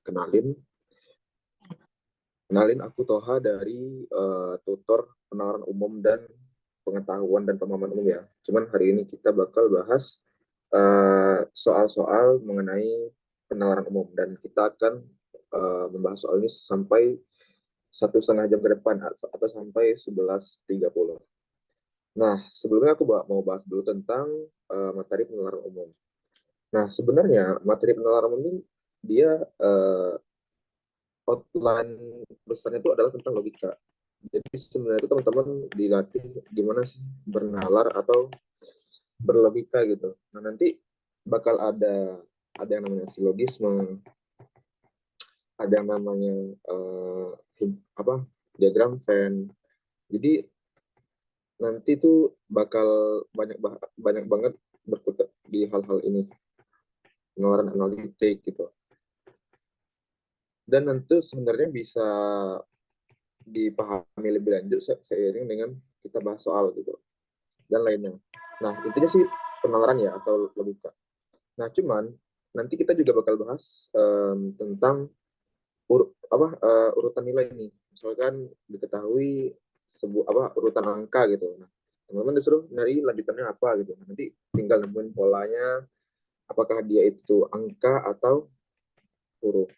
kenalin aku Toha dari tutor penalaran umum dan pengetahuan dan pemahaman umum ya. Cuman hari ini kita bakal bahas soal-soal mengenai penalaran umum dan kita akan membahas soal ini sampai 1,5 jam ke depan atau sampai 11.30. Nah, sebelumnya aku mau bahas dulu tentang materi penalaran umum. Nah, sebenarnya materi penalaran umum ini dia outline besarnya itu adalah tentang logika. Jadi sebenarnya itu teman-teman dilatih gimana sih bernalar atau berlogika gitu. Nah, nanti bakal ada yang namanya silogisme, ada yang namanya apa diagram Venn. Jadi nanti tuh bakal banyak banget berkutat di hal-hal ini, pengeluaran analitik gitu. Dan nanti sebenarnya bisa dipahami lebih lanjut seiring dengan kita bahas soal gitu dan lainnya. Nah, intinya sih penalaran ya atau logika. Nah, cuman nanti kita juga bakal bahas tentang urutan nilai ini. Misalkan diketahui urutan angka gitu. Nah, teman-teman disuruh nyari lanjutannya apa gitu. Nah, nanti tinggal nemuin polanya, apakah dia itu angka atau huruf.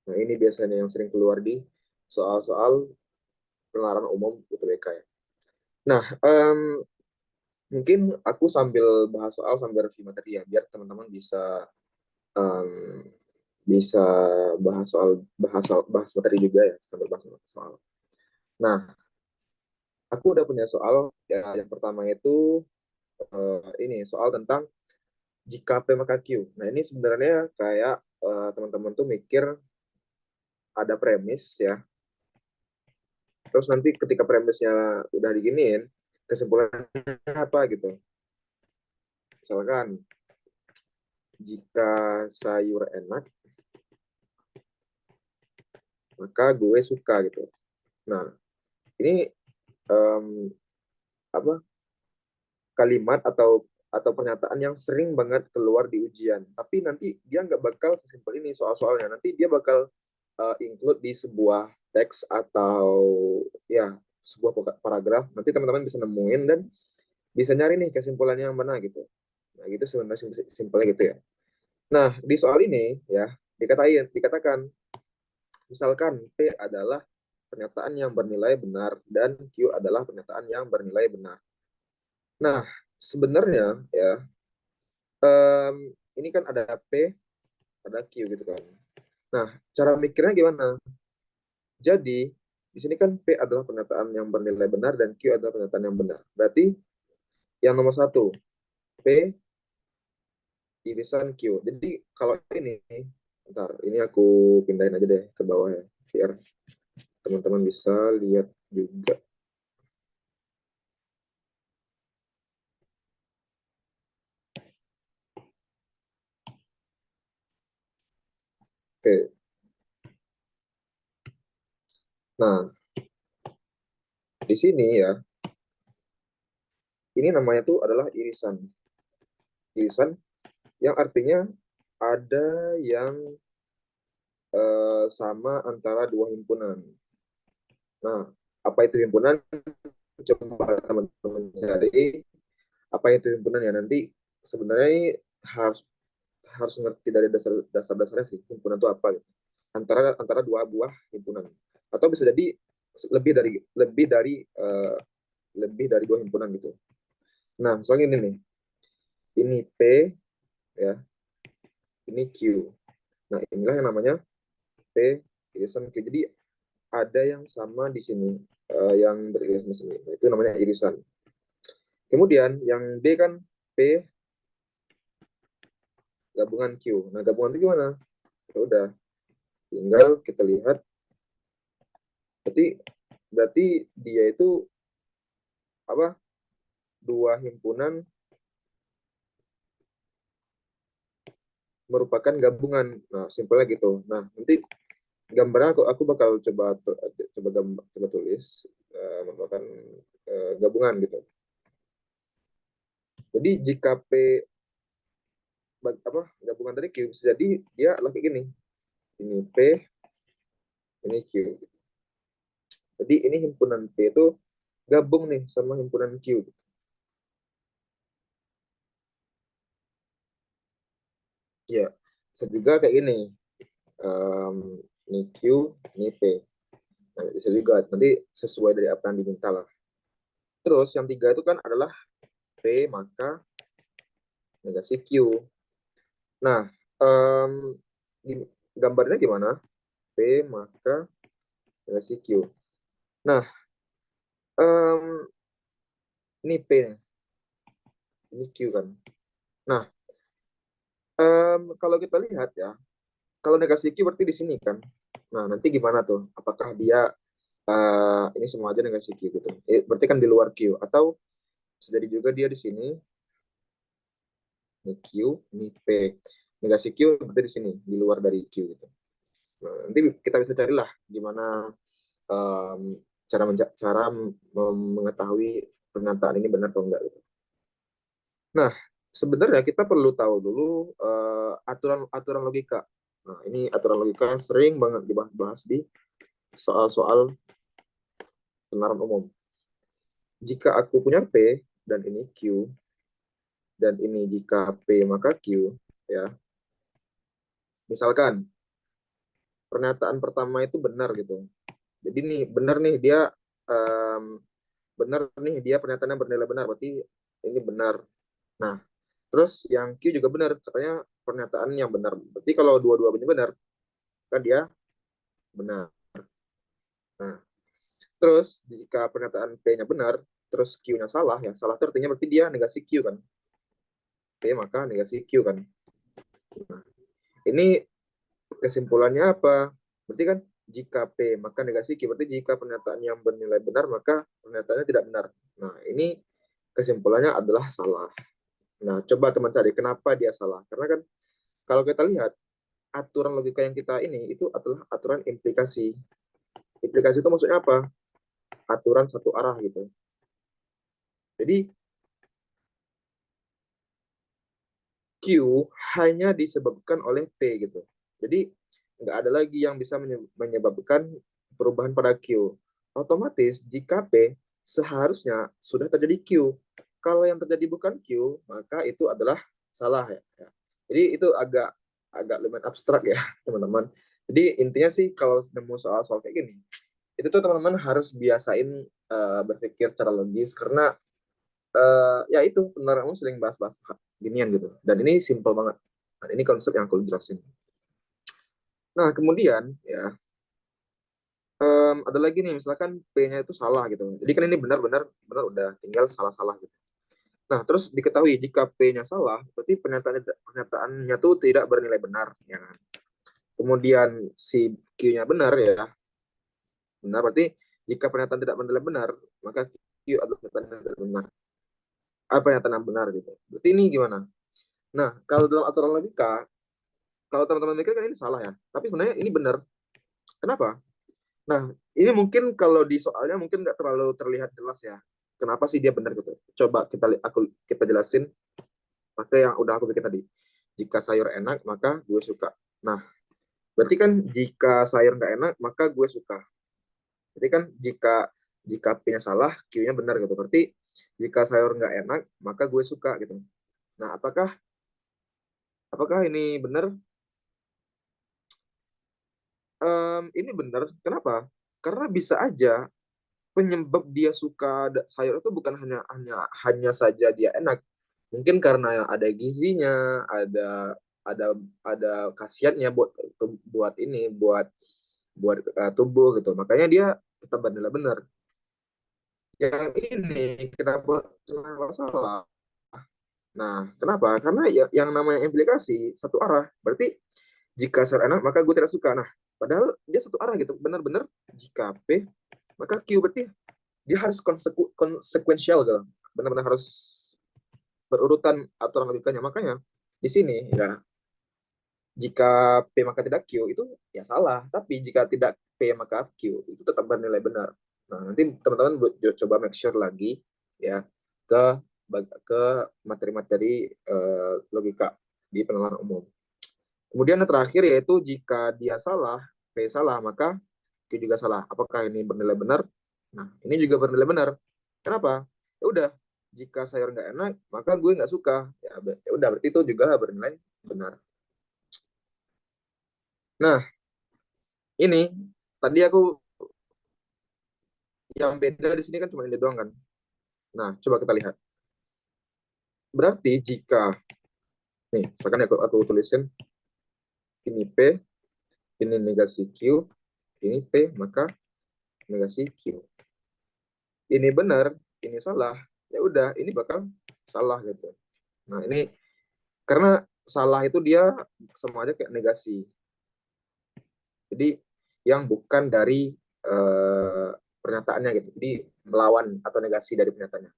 Nah, ini biasanya yang sering keluar di soal-soal penalaran umum UTBK ya. Nah, mungkin aku sambil bahas soal sambil review materi ya, biar teman-teman um, bisa bahas materi juga ya sambil bahas soal. Nah, aku udah punya soal ya. Yang pertama itu ini soal tentang jika P maka Q. Nah, ini sebenarnya kayak teman-teman tuh mikir ada premis ya. Terus nanti ketika premisnya udah diginiin, kesimpulannya apa gitu. Misalkan jika sayur enak, maka gue suka gitu. Nah, ini um, apa kalimat atau pernyataan yang sering banget keluar di ujian. Tapi nanti dia nggak bakal sesimpel ini soal-soalnya. Nanti dia bakal include di sebuah teks atau ya sebuah paragraf. Nanti teman-teman bisa nemuin dan bisa nyari nih kesimpulannya yang mana gitu. Nah, gitu sebenarnya simpelnya gitu ya. Nah, di soal ini ya dikatakan misalkan P adalah pernyataan yang bernilai benar dan Q adalah pernyataan yang bernilai benar. Nah, sebenarnya ya ini kan ada P, ada Q gitu kan. Nah, cara mikirnya gimana? Jadi, di sini kan P adalah pernyataan yang bernilai benar dan Q adalah pernyataan yang benar. Berarti yang nomor satu, P irisan Q. Jadi kalau ini, bentar, ini aku pindahin aja deh ke bawah ya, biar teman-teman bisa lihat juga. Oke. Nah, di sini ya, ini namanya tuh adalah irisan. Irisan yang artinya ada yang sama antara dua himpunan. Nah, apa itu himpunan? Coba teman-teman cari apa itu himpunan ya. Nanti sebenarnya ini harus harus ngerti dari dasar-dasarnya sih himpunan itu apa gitu. Antara dua buah himpunan atau bisa jadi lebih dari lebih dari dua himpunan gitu. Nah, misalnya ini nih. Ini P ya, ini Q. Nah, inilah yang namanya P irisan Q. Jadi ada yang sama di sini, yang beririsan di sini. Nah, itu namanya irisan. Kemudian yang D kan P gabungan Q. Nah, gabungan itu gimana? Ya udah, tinggal kita lihat. Berarti dia itu apa? Dua himpunan merupakan gabungan. Nah, simpelnya gitu. Nah, nanti gambarnya aku bakal coba tulis merupakan gabungan gitu. Jadi jika P gabungan tadi Q, bisa jadi dia adalah kayak gini. ini P, ini Q. Jadi ini himpunan P itu gabung nih sama himpunan Q. Ya, bisa juga kayak ini. Ini Q, ini P. Nah, bisa juga nanti sesuai dari apa yang diminta lah. Terus yang tiga itu kan adalah P maka negasi Q. Nah, um, gambarnya gimana? P maka negasi Q. Nah, um, ini P, ini Q kan. Nah, kalau kita lihat ya, kalau negasi Q berarti di sini kan. Nah, nanti gimana tuh? Apakah dia ini semua aja negasi Q gitu? Berarti kan di luar Q. Atau bisa jadi juga dia di sini, ini Q, ini P. Negasi Q berarti di sini, di luar dari Q gitu. Nah, nanti kita bisa carilah gimana um, cara mengetahui pernyataan ini benar atau enggak gitu. Nah, sebenarnya kita perlu tahu dulu aturan-aturan logika. Nah, ini aturan logika yang sering banget dibahas di soal-soal penerapan umum. Jika aku punya P dan ini Q, dan ini jika P maka Q, ya. Misalkan pernyataan pertama itu benar gitu. Jadi nih benar nih dia um, benar nih dia pernyataannya bernilai benar, berarti ini benar. Nah, terus yang Q juga benar, katanya pernyataan yang benar. Berarti kalau dua-duanya benar, kan dia benar. Nah, terus jika pernyataan P-nya benar, terus Q-nya salah, ya salah itu artinya berarti dia negasi Q kan. P maka negasi Q kan. Nah, ini kesimpulannya apa? Berarti kan jika P maka negasi Q, berarti jika pernyataan yang bernilai benar maka pernyataannya tidak benar. Nah, ini kesimpulannya adalah salah. Nah, coba teman cari kenapa dia salah. Karena kan kalau kita lihat aturan logika yang kita ini itu adalah aturan implikasi. Implikasi itu maksudnya apa? Aturan satu arah gitu. Jadi Q hanya disebabkan oleh P gitu. Jadi nggak ada lagi yang bisa menyebabkan perubahan pada Q. Otomatis jika P seharusnya sudah terjadi Q. Kalau yang terjadi bukan Q, maka itu adalah salah ya. Jadi itu agak agak lumayan abstrak ya teman-teman. Jadi intinya sih kalau nemu soal-soal kayak gini, itu tuh teman-teman harus biasain berpikir secara logis karena ya itu penerawangan sering bahas-bahas ginian gitu. Dan ini simple banget. Dan ini konsep yang aku jelasin. Nah, kemudian ya ada lagi nih misalkan P-nya itu salah gitu. Jadi kan ini benar-benar benar udah tinggal salah-salah gitu. Nah, terus diketahui jika P-nya salah, berarti pernyataannya tuh tidak bernilai benar ya kan. Kemudian si Q-nya benar ya. Benar berarti jika pernyataan tidak bernilai benar, maka Q adalah pernyataan yang tidak benar. Apa pernyataan yang benar gitu. Berarti ini gimana? Nah, kalau dalam aturan logika, kalau teman-teman mikir kan ini salah ya. Tapi sebenarnya ini benar. Kenapa? Nah, ini mungkin kalau di soalnya mungkin nggak terlalu terlihat jelas ya. Kenapa sih dia benar gitu? Coba kita jelasin pakai yang udah aku bikin tadi. Jika sayur enak, maka gue suka. Nah, berarti kan jika sayur nggak enak, maka gue suka. Berarti kan jika P-nya salah, Q-nya benar gitu. Berarti jika sayur nggak enak, maka gue suka gitu. Nah, apakah ini benar? Ini benar. Kenapa? Karena bisa aja penyebab dia suka sayur itu bukan hanya hanya hanya saja dia enak. Mungkin karena ada gizinya, ada ada khasiatnya buat ini, buat tubuh gitu. Makanya dia tetap bernilai benar. Yang ini kenapa salah? Nah, kenapa? Karena yang namanya implikasi satu arah. Berarti jika sayur enak, maka gue tidak suka. Nah, padahal dia satu arah gitu. Benar-benar jika P, maka Q berarti dia harus konsekuensial gitu. Benar-benar harus berurutan aturan logikanya. Makanya di sini ya jika P maka tidak Q itu ya salah. Tapi jika tidak P maka Q itu tetap bernilai benar. Nah, nanti teman-teman coba make sure lagi ya ke ke materi-materi logika di penalaran umum. Kemudian yang terakhir yaitu jika dia salah, P salah, maka Q juga salah. Apakah ini bernilai benar? Nah, ini juga bernilai benar. Kenapa? Ya udah, jika sayur nggak enak, maka gue nggak suka. Ya udah, berarti itu juga bernilai benar. Nah, ini tadi aku yang beda di sini kan cuma ini doang kan. Nah, coba kita lihat. Berarti jika nih, misalkan aku tulisin ini P, ini negasi Q, ini P, maka negasi Q. Ini benar, ini salah. Ya udah, ini bakal salah gitu. Nah, ini karena salah itu dia sama aja kayak negasi. Jadi yang bukan dari pernyataannya gitu. Jadi melawan atau negasi dari pernyataannya.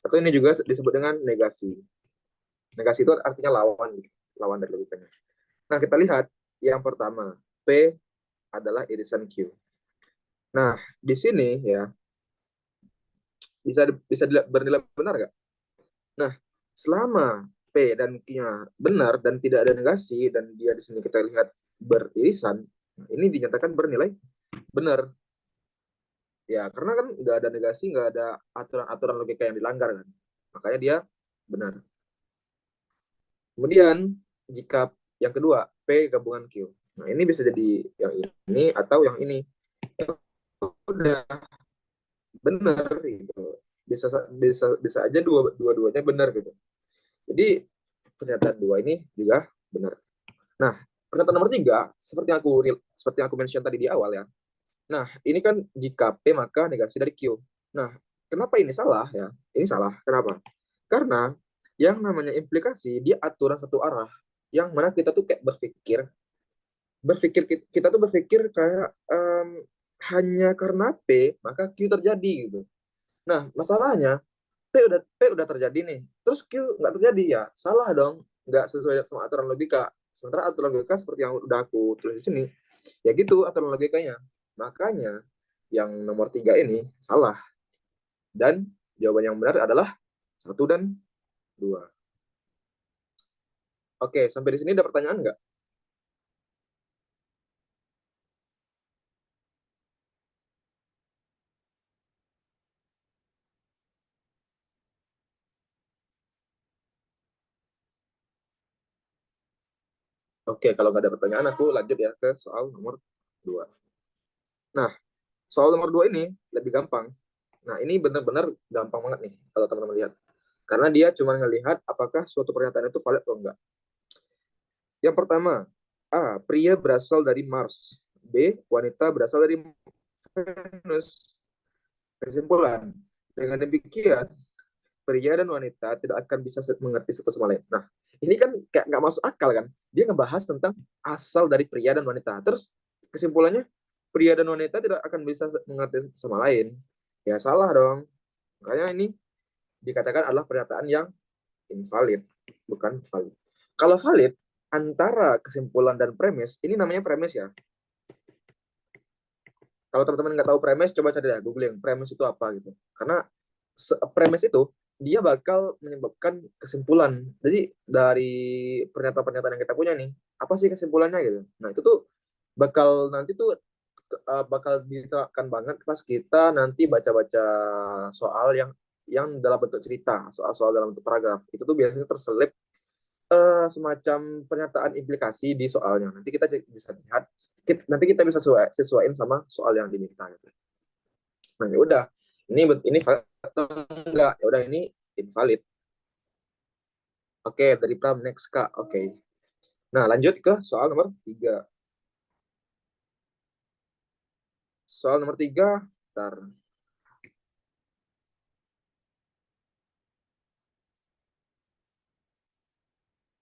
Atau ini juga disebut dengan negasi. Negasi itu artinya lawan gitu. Lawan dari logikanya. Nah, kita lihat yang pertama, P adalah irisan Q. Nah, di sini ya bisa bisa bernilai benar nggak? Nah, selama P dan Q-nya benar dan tidak ada negasi dan dia di sini kita lihat beririsan, ini dinyatakan bernilai benar. Ya, karena kan nggak ada negasi, nggak ada aturan-aturan logika yang dilanggar kan. Makanya dia benar. Kemudian, jika yang kedua, P gabungan Q. Nah, ini bisa jadi yang ini atau yang ini. Ya, udah benar gitu. Bisa bisa bisa aja dua-duanya benar gitu. Jadi pernyataan dua ini juga benar. Nah, pernyataan nomor tiga, seperti yang aku mention tadi di awal ya. Nah, ini kan jika P maka negasi dari Q. Nah, kenapa ini salah ya? Ini salah. Kenapa? Karena yang namanya implikasi dia aturan satu arah. Yang mana kita tuh kayak berpikir kita tuh berpikir kayak hanya karena P maka Q terjadi gitu. Nah, masalahnya P udah terjadi nih. Terus Q nggak terjadi ya. Salah dong. Nggak sesuai sama aturan logika. Sementara aturan logika seperti yang udah aku tulis di sini. Ya gitu aturan logikanya. Makanya yang nomor tiga ini salah. Dan jawaban yang benar adalah satu dan dua. Oke, sampai di sini ada pertanyaan nggak? Oke, kalau nggak ada pertanyaan, aku lanjut ya ke soal nomor dua. Nah, soal nomor dua ini lebih gampang. Nah, ini benar-benar gampang banget nih kalau teman-teman lihat. Karena dia cuma ngelihat apakah suatu pernyataan itu valid atau enggak. Yang pertama, A. Pria berasal dari Mars. B. Wanita berasal dari Venus. Kesimpulan, dengan demikian, pria dan wanita tidak akan bisa mengerti satu sama lain. Nah, ini kan kayak nggak masuk akal kan? Dia ngebahas tentang asal dari pria dan wanita. Terus kesimpulannya, pria dan wanita tidak akan bisa mengerti satu sama lain. Ya salah dong. Makanya ini dikatakan adalah pernyataan yang invalid, bukan valid. Kalau valid, antara kesimpulan dan premis, ini namanya premis ya. Kalau teman-teman nggak tahu premis, coba cari ya, googling premis itu apa gitu. Karena premis itu dia bakal menyebabkan kesimpulan. Jadi dari pernyataan-pernyataan yang kita punya nih, apa sih kesimpulannya gitu. Nah, itu tuh bakal nanti tuh bakal diterapkan banget pas kita nanti baca-baca soal yang dalam bentuk cerita, soal-soal dalam bentuk paragraf. Itu tuh biasanya terselip semacam pernyataan implikasi di soalnya. Nanti kita bisa lihat, nanti kita bisa sesuaiin sama soal yang diminta gitu. Nah, ya udah. Ini valid atau enggak? Ya udah, ini invalid. Oke, dari Pram next Kak. Oke. Nah, lanjut ke soal nomor 3. Soal nomor 3, bentar.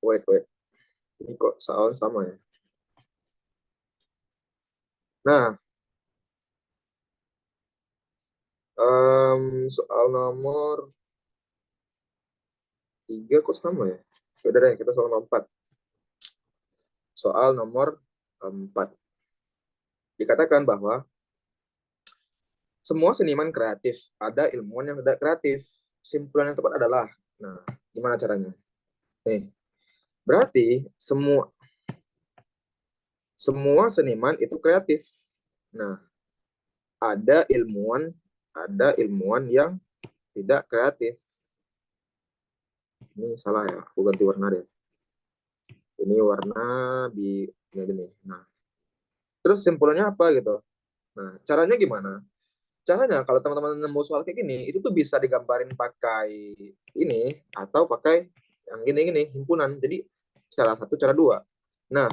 Wait, wait. Ini kok soal sama ya? Nah, soal nomor 3 kok sama ya? Udah deh, kita soal nomor 4. Soal nomor 4. Dikatakan bahwa semua seniman kreatif, ada ilmuwan yang tidak kreatif. Simpulan yang tepat adalah, nah, gimana caranya? Nih, berarti semua semua seniman itu kreatif. Nah, ada ilmuwan yang tidak kreatif. Ini salah ya, aku ganti warna deh. Ini warna gini. Nah, terus simpulnya apa gitu? Nah, caranya gimana? Caranya kalau teman-teman nemu soal kayak gini, itu tuh bisa digambarin pakai ini atau pakai yang gini-gini, himpunan. Jadi salah satu, cara dua. Nah,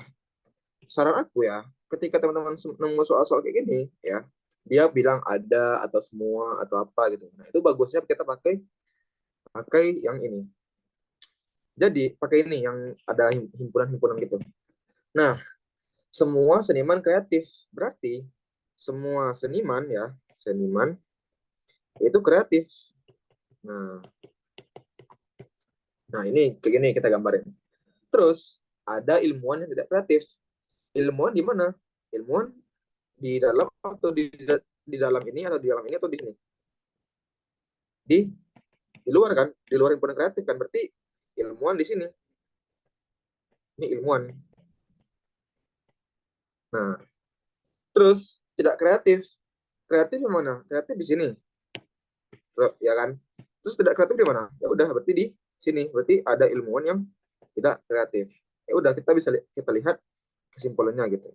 saran aku ya, ketika teman-teman nemu soal-soal kayak gini, ya, dia bilang ada atau semua atau apa gitu. Nah, itu bagusnya kita pakai pakai yang ini. Jadi pakai ini yang ada himpunan-himpunan gitu. Nah, semua seniman kreatif. Berarti semua seniman ya, seniman itu kreatif. Nah, nah ini kayak gini kita gambarin. Terus ada ilmuwan yang tidak kreatif. Ilmuwan di mana? Ilmuwan di dalam atau di dalam ini atau di dalam ini atau di sini? Di luar kan? Di luar himpunan kreatif kan? Berarti ilmuwan di sini. Ini ilmuwan. Nah, terus tidak kreatif. Kreatif di mana? Kreatif di sini. Ya kan? Terus tidak kreatif di mana? Ya udah berarti di sini. Berarti ada ilmuwan yang tidak kreatif. Ya udah kita lihat kesimpulannya gitu.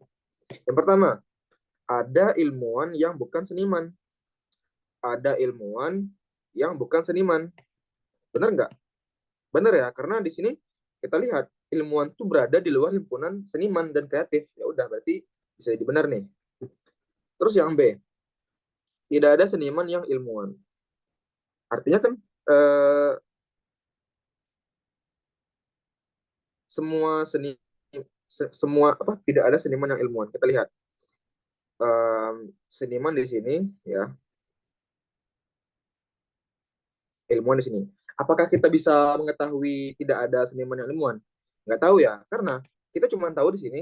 Yang pertama, ada ilmuwan yang bukan seniman. Ada ilmuwan yang bukan seniman. Benar nggak? Benar ya, karena di sini kita lihat ilmuwan itu berada di luar himpunan seniman dan kreatif. Ya udah berarti bisa jadi benar nih. Terus yang B, tidak ada seniman yang ilmuwan. Artinya kan eh, semua seni semua apa tidak ada seniman yang ilmuwan. Kita lihat seniman di sini ya, ilmuwan di sini. Apakah kita bisa mengetahui tidak ada seniman yang ilmuwan? Nggak tahu ya, karena kita cuma tahu di sini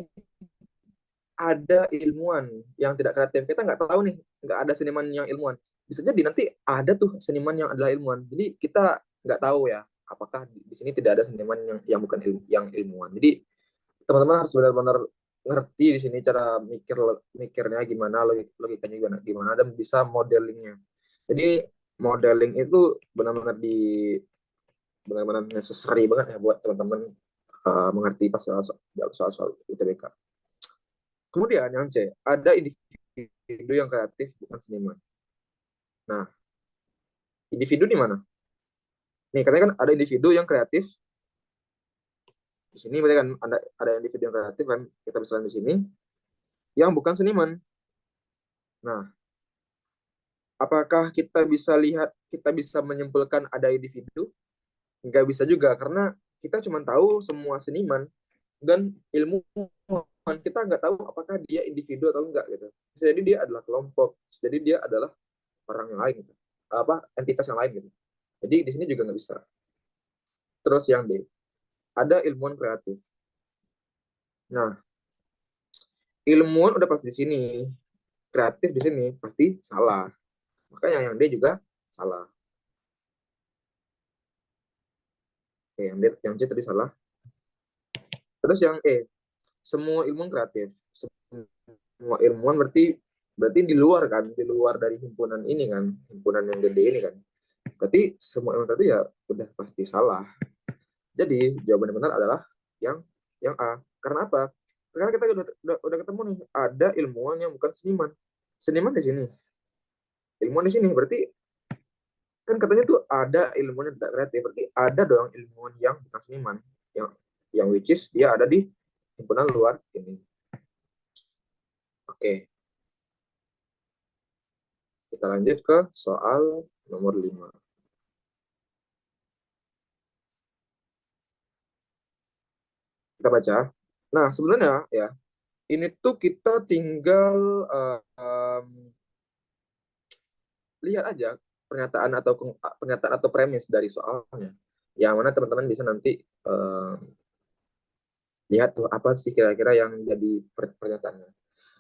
ada ilmuwan yang tidak kreatif. Kita nggak tahu nih, nggak ada seniman yang ilmuwan. Bisa jadi nanti ada tuh seniman yang adalah ilmuwan. Jadi kita nggak tahu ya, apakah di sini tidak ada seniman yang bukan yang ilmuwan. Jadi teman-teman harus benar-benar ngerti di sini cara mikirnya gimana, logikanya gimana dan bisa modelingnya. Jadi modeling itu benar-benar necessary banget ya buat teman-teman mengerti pas soal UTBK. Kemudian yang C, ada individu yang kreatif bukan seniman. Nah, individu di mana? Nih, katanya kan ada individu yang kreatif. Di sini berarti kan ada individu yang kreatif kan, kita bisa lihat di sini yang bukan seniman. Nah, apakah kita bisa menyimpulkan ada individu? Nggak bisa juga, karena kita cuma tahu semua seniman dan ilmuwan. Kita nggak tahu apakah dia individu atau enggak gitu. Jadi dia adalah kelompok, jadi dia adalah orang yang lain gitu. Apa entitas yang lain gitu. Jadi di sini juga nggak bisa. Terus yang D, ada ilmuwan kreatif. Nah, ilmuwan udah pasti di sini, kreatif di sini pasti salah. Makanya yang D juga salah. Oke, yang C tadi salah. Terus yang E, semua ilmuwan kreatif. Semua ilmuwan berarti berarti di luar kan, di luar dari himpunan ini kan, himpunan yang gede ini kan. Berarti semua ilmuwan kreatif ya udah pasti salah. Jadi jawaban yang benar adalah yang A. Karena apa? Karena kita udah ketemu nih, ada ilmuwan yang bukan seniman. Seniman di sini. Ilmuwan di sini berarti kan katanya tuh ada ilmuwan yang tidak kreatif, berarti ada dong ilmuwan yang bukan seniman, yang which is dia ada di himpunan luar ini. Oke, kita lanjut ke soal nomor 5. Kita baca. Nah, sebenarnya ya, ini tuh kita tinggal lihat aja pernyataan atau premis dari soalnya. Yang mana teman-teman bisa nanti lihat tuh apa sih kira-kira yang jadi pernyataannya.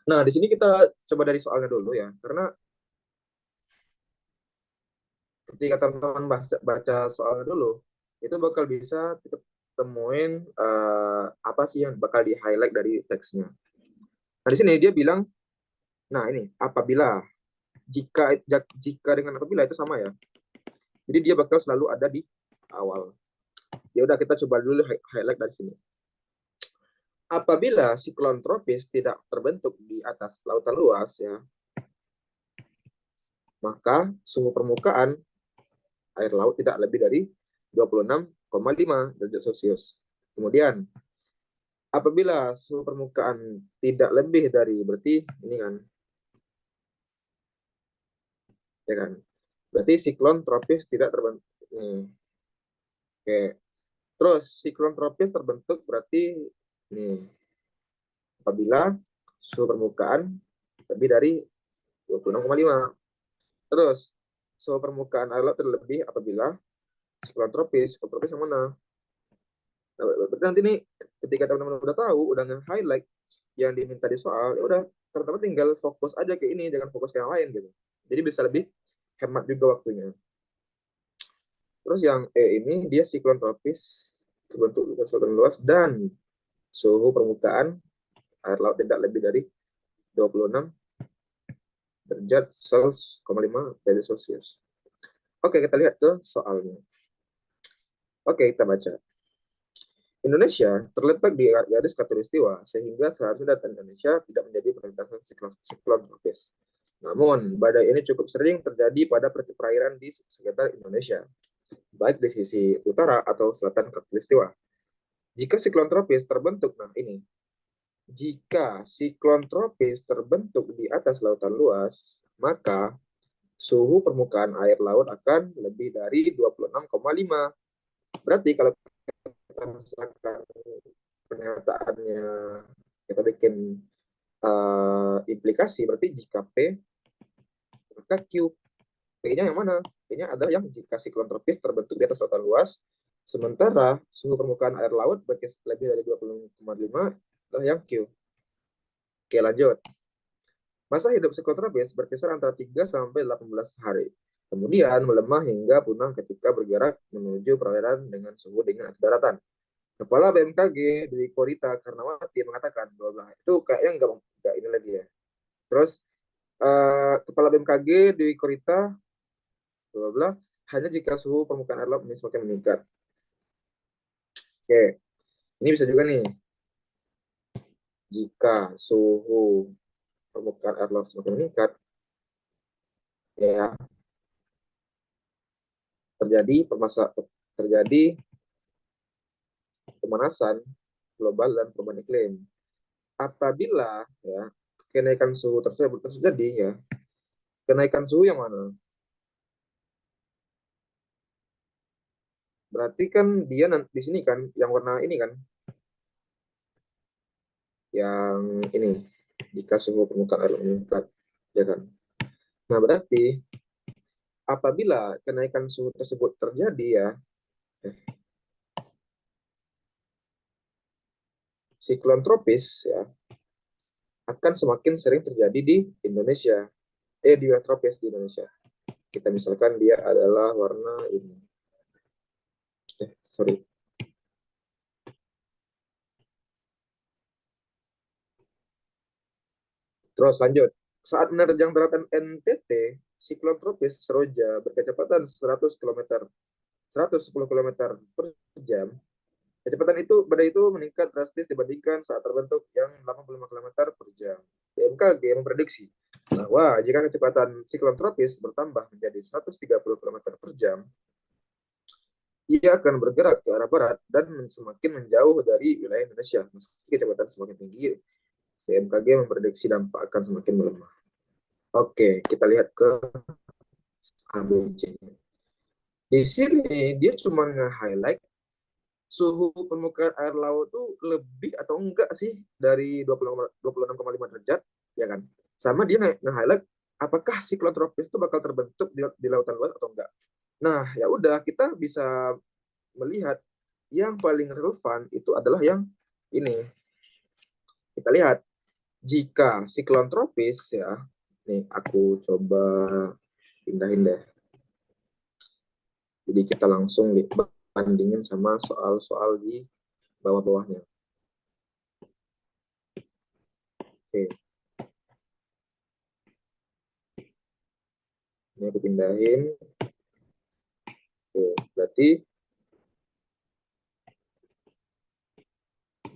Nah, di sini kita coba dari soalnya dulu ya, karena ketika teman-teman baca soalnya dulu, itu bakal bisa kita temuin apa sih yang bakal di highlight dari teksnya. Nah, di sini dia bilang, nah ini apabila, jika dengan apabila itu sama ya. Jadi dia bakal selalu ada di awal. Ya udah, kita coba dulu highlight dari sini. Apabila siklon tropis tidak terbentuk di atas lautan luas ya, maka suhu permukaan air laut tidak lebih dari 26,5 derajat Celcius. Kemudian apabila suhu permukaan tidak lebih dari, berarti ini kan, ya kan, berarti siklon tropis tidak terbentuk. Oke, terus siklon tropis terbentuk berarti nih, apabila suhu permukaan lebih dari 26,5. Terus suhu permukaan air laut terlebih apabila siklon tropis. Siklon tropis yang mana? Nah, berarti nanti nih ketika teman-teman udah tahu, udah nge-highlight yang diminta di soal, ya udah teman-teman tinggal fokus aja ke ini, jangan fokus ke yang lain gitu. Jadi bisa lebih hemat juga waktunya. Terus yang E ini dia siklon tropis terbentuk di lautan luas dan suhu permukaan air laut tidak lebih dari 26 derajat Celcius, 5 derajat Celcius. Oke, kita lihat ke soalnya. Oke, kita baca. Indonesia terletak di garis khatulistiwa, sehingga seharusnya data Indonesia tidak menjadi perlintasan siklon tropis. Namun, badai ini cukup sering terjadi pada perairan di sekitar Indonesia, baik di sisi utara atau selatan khatulistiwa. Jika siklon tropis terbentuk, nah ini, jika siklon tropis terbentuk di atas lautan luas, maka suhu permukaan air laut akan lebih dari 26,5. Berarti kalau kita misalkan pernyataannya kita bikin implikasi, berarti jika P, maka Q. P-nya yang mana? P-nya adalah yang jika siklon tropis terbentuk di atas lautan luas, sementara suhu permukaan air laut lebih dari 20,5 adalah yang Q. Oke, lanjut. Masa hidup siklon tropis berkisar antara 3 sampai 18 hari. Kemudian melemah hingga punah ketika bergerak menuju perairan dengan suhu dingin atas daratan. Kepala BMKG Dwi Korita Karnawati mengatakan bahwa itu kayaknya enggak ini lagi ya. Terus Kepala BMKG Dwi Korita bla bla, hanya jika suhu permukaan air laut semakin meningkat. Oke, ini bisa juga nih. Jika suhu permukaan air laut semakin meningkat, ya terjadi pemanasan global dan perubahan iklim. Apabila ya kenaikan suhu tersebut terjadi ya, kenaikan suhu yang mana? Berarti kan dia di sini kan yang warna ini kan, yang ini jika suhu permukaan air meningkat, ya kan. Nah, berarti apabila kenaikan suhu tersebut terjadi ya, siklon tropis ya akan semakin sering terjadi di Indonesia. Di wilayah tropis di Indonesia. Kita misalkan dia adalah warna ini. Sorry. Terus lanjut. Saat menerjang daratan NTT, siklon tropis Seroja berkecepatan 100 km, 110 km per jam. Kecepatan itu badai itu meningkat drastis dibandingkan saat terbentuk yang 85 km per jam. BMKG memprediksi bahwa jika kecepatan siklon tropis bertambah menjadi 130 km per jam, ia akan bergerak ke arah barat dan semakin menjauh dari wilayah Indonesia. Meski kecepatan semakin tinggi, BMKG memprediksi dampak akan semakin melemah. Oke, kita lihat ke ABC. Di sini dia cuma nge-highlight suhu permukaan air laut tuh lebih atau enggak sih dari 26,5 derajat, ya kan? Sama dia nge-highlight apakah siklon tropis itu bakal terbentuk di lautan luas atau enggak. Nah, ya udah kita bisa melihat yang paling relevan itu adalah yang ini. Kita lihat jika siklon tropis ya, nih aku coba pindahin deh. Jadi kita langsung bandingin sama soal-soal di bawah-bawahnya. Oke. pindahin. Oke, berarti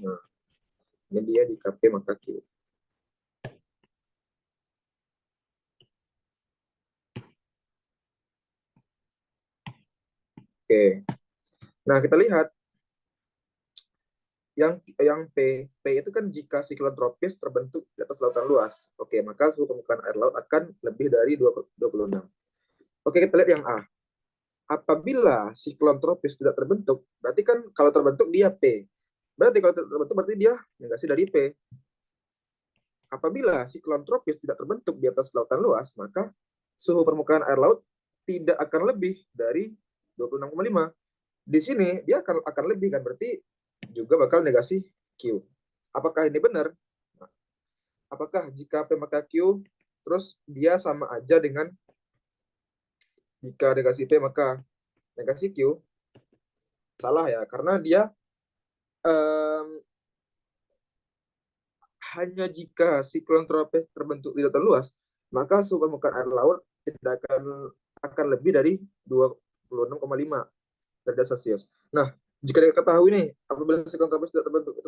nah, ini dia di KP maka Q. Oke. Nah, kita lihat yang P itu kan jika siklon tropis terbentuk di atas lautan luas. Oke, maka suhu permukaan air laut akan lebih dari 26. Oke, kita lihat yang A. Apabila siklon tropis tidak terbentuk, berarti kan kalau terbentuk dia P. Berarti kalau terbentuk berarti dia negasi dari P. Apabila siklon tropis tidak terbentuk di atas lautan luas, maka suhu permukaan air laut tidak akan lebih dari 26,5. Di sini dia akan lebih kan, berarti juga bakal negasi Q. Apakah ini benar? Apakah jika P maka Q, terus dia sama aja dengan jika negasi P maka negasi Q? Salah ya, karena dia hanya jika siklon tropis terbentuk di lautan luas, maka suhu permukaan air laut tidak akan lebih dari 26,5 derajat Celcius. Nah, jika diketahui nih, apabila siklon tropis tidak terbentuk di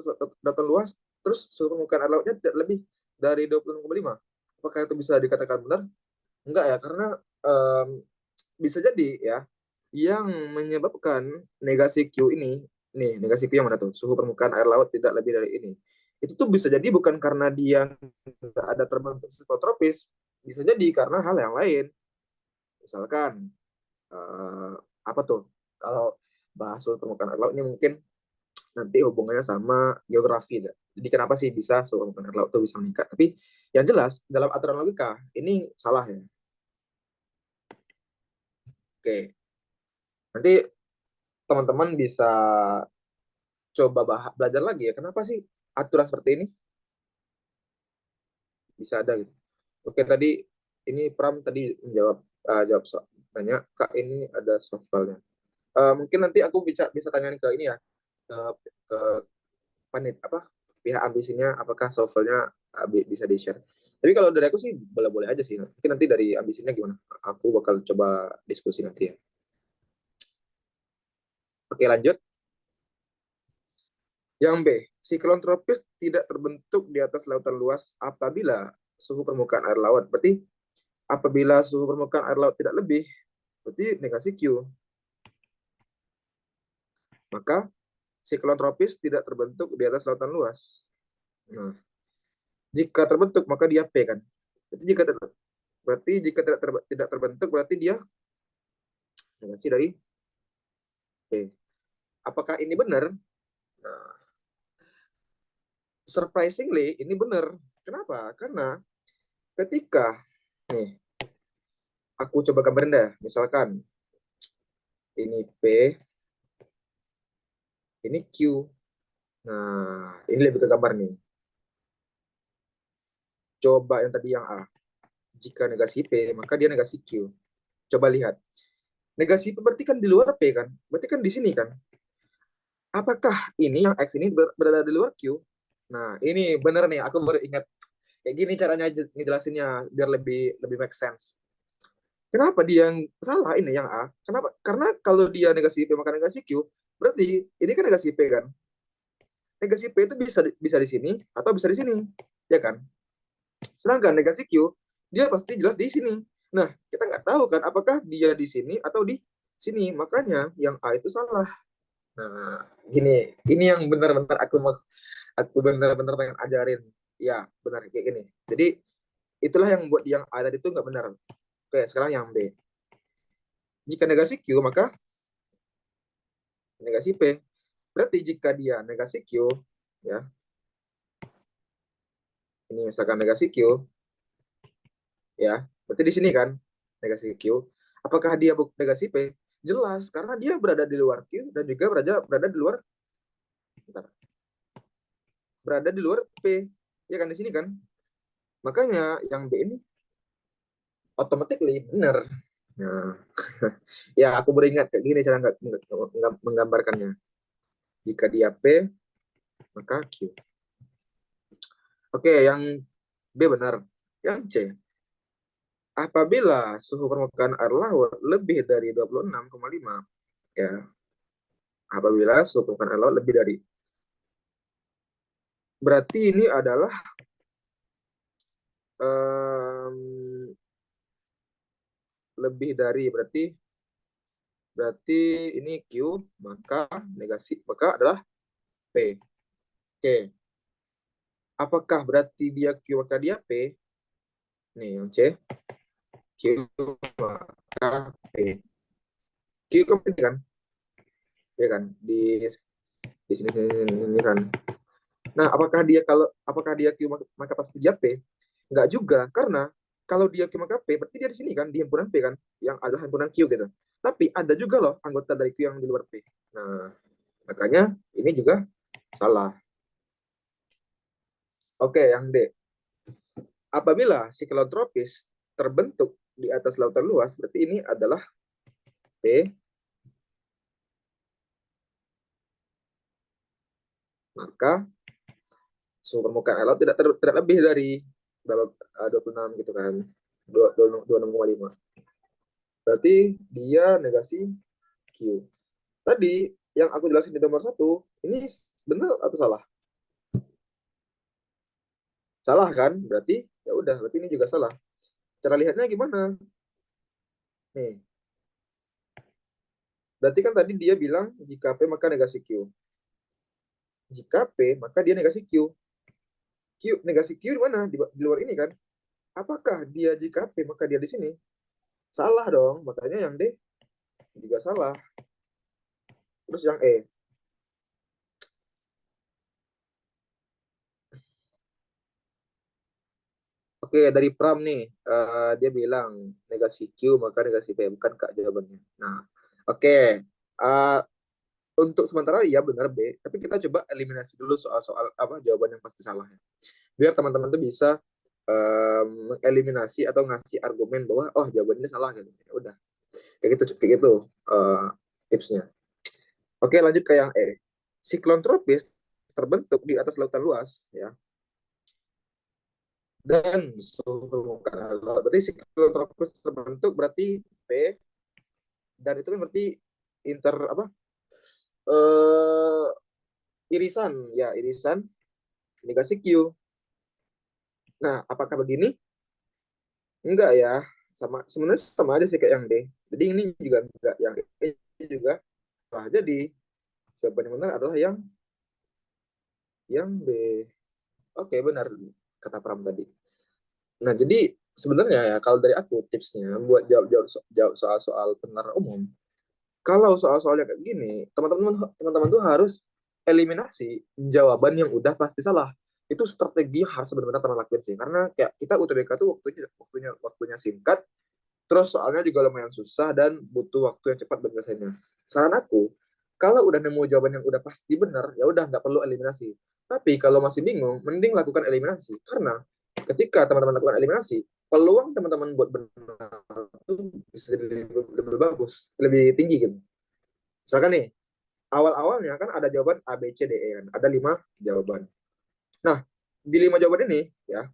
lautan luas, terus suhu permukaan air lautnya tidak lebih dari 26,5, apakah itu bisa dikatakan benar? Enggak ya, karena bisa jadi ya, yang menyebabkan negasi Q ini, nih negasi Q yang mana tuh, suhu permukaan air laut tidak lebih dari ini. Itu tuh bisa jadi bukan karena dia nggak ada terbentuk siklon tropis, bisa jadi karena hal yang lain. Misalkan apa tuh? Kalau bahas suhu permukaan air laut ini mungkin nanti hubungannya sama geografi. Jadi kenapa sih bisa suhu permukaan air laut itu bisa meningkat? Tapi yang jelas dalam aturan logika ini salah ya. Oke, nanti teman-teman bisa coba belajar lagi ya. Kenapa sih aturan seperti ini bisa ada gitu? Oke, tadi ini Pram tadi menjawab jawab tanya Kak, ini ada soft file-nya. Mungkin nanti aku bisa tanyain ke ini ya, ke panit apa pihak ambisinya, apakah soft file-nya bisa di-share. Tapi kalau dari aku sih boleh-boleh aja sih. Mungkin nanti dari ambisinya gimana? Aku bakal coba diskusi nanti ya. Oke, lanjut. Yang B, siklon tropis tidak terbentuk di atas lautan luas apabila suhu permukaan air laut. Berarti apabila suhu permukaan air laut tidak lebih, berarti negasi Q. Maka siklon tropis tidak terbentuk di atas lautan luas. Nah, jika terbentuk maka dia P kan. Berarti jika tidak terbentuk berarti dia negasi dari P. Apakah ini benar? Nah, surprisingly ini benar. Kenapa? Karena ketika nih aku coba gambarin deh, misalkan ini P, ini Q. Nah, ini lebih ke gambar nih. Coba yang tadi yang A. Jika negasi P, maka dia negasi Q. Coba lihat. Negasi P berarti kan di luar P kan? Berarti kan di sini kan? Apakah ini yang X ini berada di luar Q? Nah, ini bener nih. Aku baru ingat. Kayak gini caranya ngejelasinnya biar lebih lebih make sense. Kenapa dia yang salah ini yang A? Kenapa? Karena kalau dia negasi P maka negasi Q, berarti ini kan negasi P kan? Negasi P itu bisa di sini atau bisa di sini, ya kan? Sedangkan negasi Q, dia pasti jelas di sini. Nah, kita nggak tahu kan apakah dia di sini atau di sini. Makanya yang A itu salah. Nah, ini yang benar-benar aku benar-benar pengen ajarin. Ya, benar kayak gini. Jadi itulah yang buat yang A tadi itu nggak benar. Oke, sekarang yang B. Jika negasi Q, maka negasi P. Berarti jika dia negasi Q, ya, ini misalkan negasi Q, ya, berarti di sini kan negasi Q. Apakah dia negasi P? Jelas, karena dia berada di luar Q dan juga berada di luar, bentar, berada di luar P, ya kan di sini kan. Makanya yang B ini automatically benar. Nah, ya aku beringat kayak gini cara menggambarkannya. Jika dia P, maka Q. Oke, yang B benar. Yang C. apabila suhu permukaan air laut lebih dari 26,5, ya, apabila suhu permukaan air laut lebih dari, berarti ini adalah lebih dari, berarti berarti ini Q, maka negasi, maka adalah P. Oke, apakah berarti dia Q maka dia P? Nih yang C, Q maka P. Q kan ini kan, ya kan, di sini, sini kan. Nah, apakah dia Q maka pasti dia P? Enggak juga, karena kalau dia Q maka P, berarti dia di sini kan, di himpunan P kan, yang adalah himpunan Q gitu. Tapi ada juga loh anggota dari Q yang di luar P. Nah, makanya ini juga salah. Oke, yang D. Apabila siklon tropis terbentuk di atas lautan luas, berarti ini adalah P, maka suhu permukaan air laut tidak lebih dari 26 gitu kan. 26,5. Berarti dia negasi Q. Tadi yang aku jelasin di nomor 1, ini benar atau salah? Salah kan? Berarti ya udah, berarti ini juga salah. Cara lihatnya gimana? Nih, berarti kan tadi dia bilang jika P maka negasi Q. Jika P maka dia negasi Q. Q negasi Q di mana? Di luar ini kan? Apakah dia jika P maka dia di sini? Salah dong. Makanya yang D juga salah. Terus yang E. Oke, dari Pram nih, dia bilang negasi Q maka negasi P, bukan Kak jawabannya. Nah, oke. Uh, untuk sementara ya benar B, tapi kita coba eliminasi dulu soal-soal apa jawaban yang pasti salah. Biar teman-teman tuh bisa mengeliminasi atau ngasih argumen bahwa oh jawabannya salah gitu. Ya udah, kayak gitu tipsnya. Oke, lanjut ke yang E. Siklon tropis terbentuk di atas lautan luas ya, dan suhu permukaan laut. Berarti siklon tropis terbentuk berarti P, dan itu kan berarti inter apa? eh irisan ya, irisan dikasih Q. Nah, apakah begini? Enggak ya. Sama sebenarnya sama aja sih kayak yang D. Jadi ini juga enggak, yang E juga salah. Jadi jawaban yang benar adalah yang B. Oke, benar kata Pram tadi. Nah, jadi sebenarnya ya kalau dari aku tipsnya buat jawab soal-soal penerapan umum, kalau soal-soalnya kayak gini, teman-teman tuh harus eliminasi jawaban yang udah pasti salah. Itu strategi yang harus benar-benar teman lakuin sih. Karena kayak kita UTBK tuh waktunya singkat, terus soalnya juga lumayan susah dan butuh waktu yang cepat penyelesaiannya. Saran aku, kalau udah nemu jawaban yang udah pasti benar, ya udah nggak perlu eliminasi. Tapi kalau masih bingung, mending lakukan eliminasi. Karena ketika teman-teman lakukan eliminasi, peluang teman-teman buat benar itu bisa jadi lebih bagus, lebih tinggi gitu. Misalkan nih, awal-awalnya kan ada jawaban A, B, C, D, E kan. Ada 5 jawaban. Nah, di 5 jawaban ini, ya,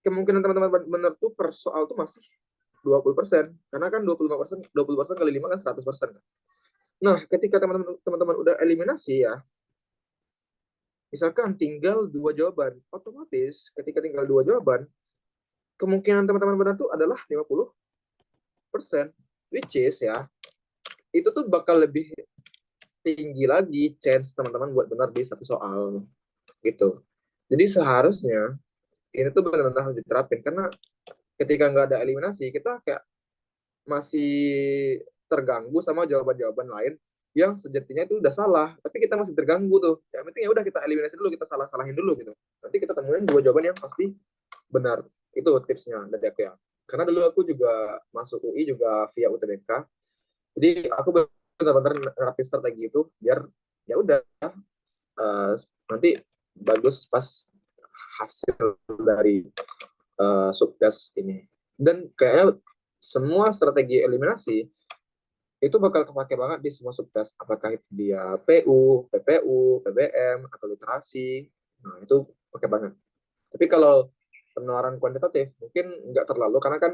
kemungkinan teman-teman benar tuh per soal tuh masih 20%. Karena kan 20% kali 5 kan 100%. Nah, ketika teman-teman udah eliminasi ya, misalkan tinggal 2 jawaban, otomatis ketika tinggal 2 jawaban, kemungkinan teman-teman benar tuh adalah 50%, which is ya, itu tuh bakal lebih tinggi lagi chance teman-teman buat benar di satu soal gitu. Jadi seharusnya ini tuh benar-benar harus diterapin, karena ketika nggak ada eliminasi kita kayak masih terganggu sama jawaban-jawaban lain yang sejatinya itu udah salah, tapi kita masih terganggu tuh. Yang penting ya udah kita eliminasi dulu, kita salahin dulu gitu. Nanti kita temuin dua jawaban yang pasti benar. Itu tipsnya dari aku ya. Karena dulu aku juga masuk UI juga via UTBK. Jadi aku benar-benar nerapin strategi itu biar ya udah uh, nanti bagus pas hasil dari subtes ini. Dan kayaknya semua strategi eliminasi itu bakal kepake banget di semua subtes, apakah itu dia PU, PPU, PBM, atau literasi. Nah, itu pakai banget. Tapi kalau penularan kuantitatif mungkin nggak terlalu, karena kan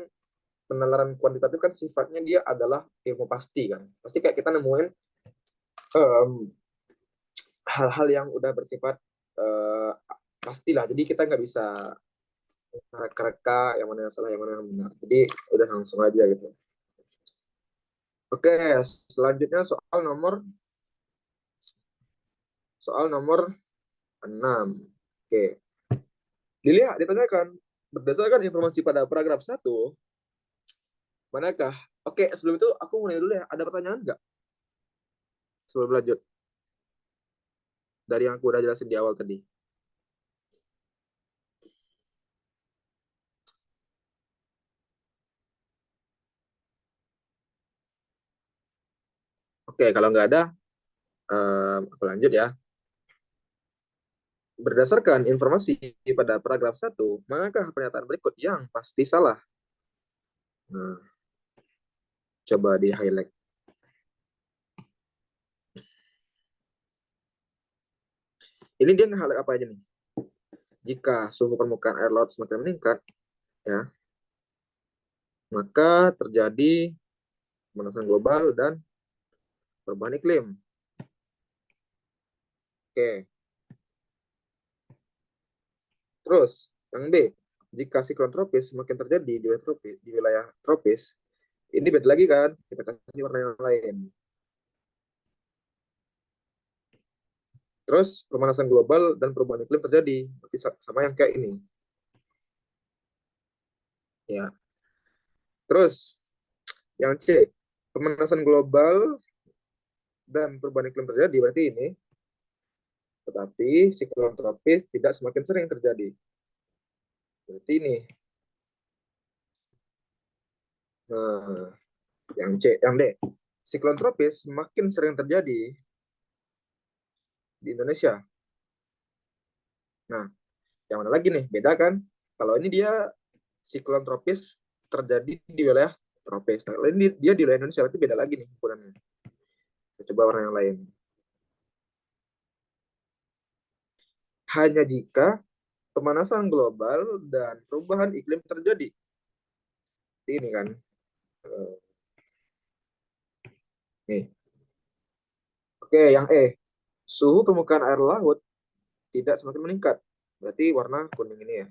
penalaran kuantitatif kan sifatnya dia adalah ilmu pasti kan. Pasti kayak kita nemuin em, hal-hal yang udah bersifat eh, pastilah. Jadi kita nggak bisa reka-reka yang mana yang salah, yang mana yang benar. Jadi udah langsung aja gitu. Oke, selanjutnya soal nomor 6. Oke. Dilihat, ditanyakan, berdasarkan informasi pada paragraf 1, manakah? Oke, sebelum itu aku mau nanya dulu ya, ada pertanyaan nggak sebelum lanjut dari yang aku udah jelasin di awal tadi? Oke, kalau nggak ada, aku lanjut ya. Berdasarkan informasi pada paragraf 1, manakah pernyataan berikut yang pasti salah? Nah, coba di-highlight. Ini dia nge-highlight apa aja nih? Jika suhu permukaan air laut semakin meningkat, ya, maka terjadi pemanasan global dan perubahan iklim. Oke. Terus, yang B, jika siklon tropis semakin terjadi di wilayah tropis, ini beda lagi kan? Kita kasih warna yang lain. Terus, pemanasan global dan perubahan iklim terjadi. Berarti sama yang kayak ini. Ya. Terus, yang C, pemanasan global dan perubahan iklim terjadi. Berarti ini. Tetapi, siklon tropis tidak semakin sering terjadi. Berarti ini. Nah, yang C, yang D. Siklon tropis semakin sering terjadi di Indonesia. Nah, yang mana lagi nih? Beda kan? Kalau ini dia siklon tropis terjadi di wilayah tropis. Nah, kalau ini dia di wilayah Indonesia, berarti beda lagi nih ukurannya. Kita coba warna yang lain. Hanya jika pemanasan global dan perubahan iklim terjadi. Ini kan. Nih. Oke, yang E. Suhu permukaan air laut tidak semakin meningkat. Berarti warna kuning ini ya.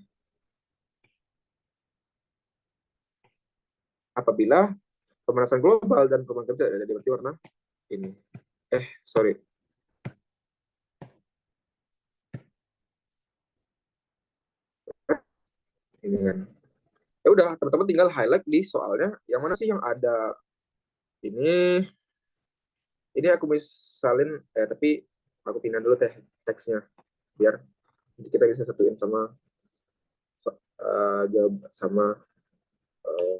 Apabila pemanasan global dan perubahan iklim terjadi, berarti warna ini. Sorry. Ini kan. Ya udah, teman-teman tinggal highlight di soalnya yang mana sih yang ada ini. Ini aku misalin, tapi aku pindah dulu teksnya biar kita bisa satuin sama jawab sama uh,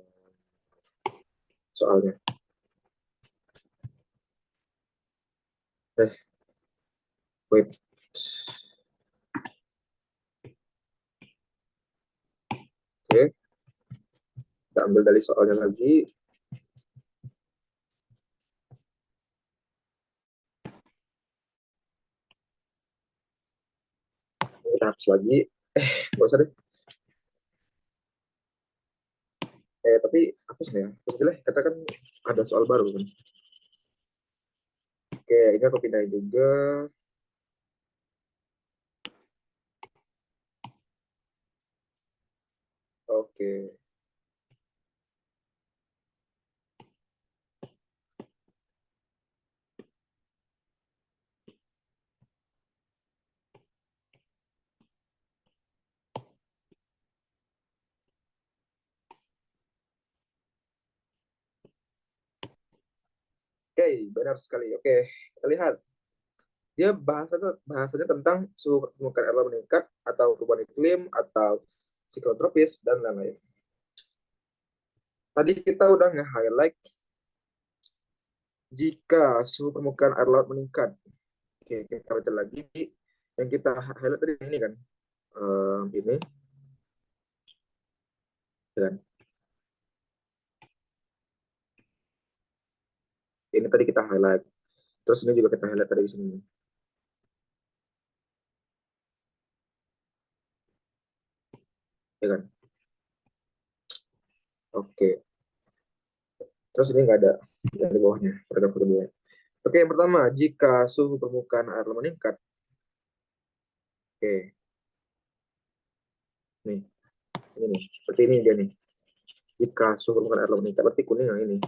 soalnya. Wait. Oke, kita ambil dari soalnya lagi. Kita hapus lagi. Nggak usah deh. Tapi hapus ya. Terus deh, katakan ada soal baru kan. Oke, ini aku pindahin juga. Oke. Oke, benar sekali. Oke, kita lihat. Dia bahasanya tentang suhu permukaan air laut meningkat atau perubahan iklim atau siklon tropis dan lain-lain. Tadi kita udah nge-highlight jika suhu permukaan air laut meningkat. Oke, kita baca lagi. Yang kita highlight tadi ini kan. Ini. Dan ini tadi kita highlight. Terus ini juga kita highlight tadi di sini. Ya kan? Oke. Terus ini nggak ada yang di bawahnya, paragraf kedua. Oke, yang pertama, jika suhu permukaan air meningkat, oke, nih, ini nih, seperti ini dia nih. Jika suhu permukaan air meningkat, berarti kuning yang ini.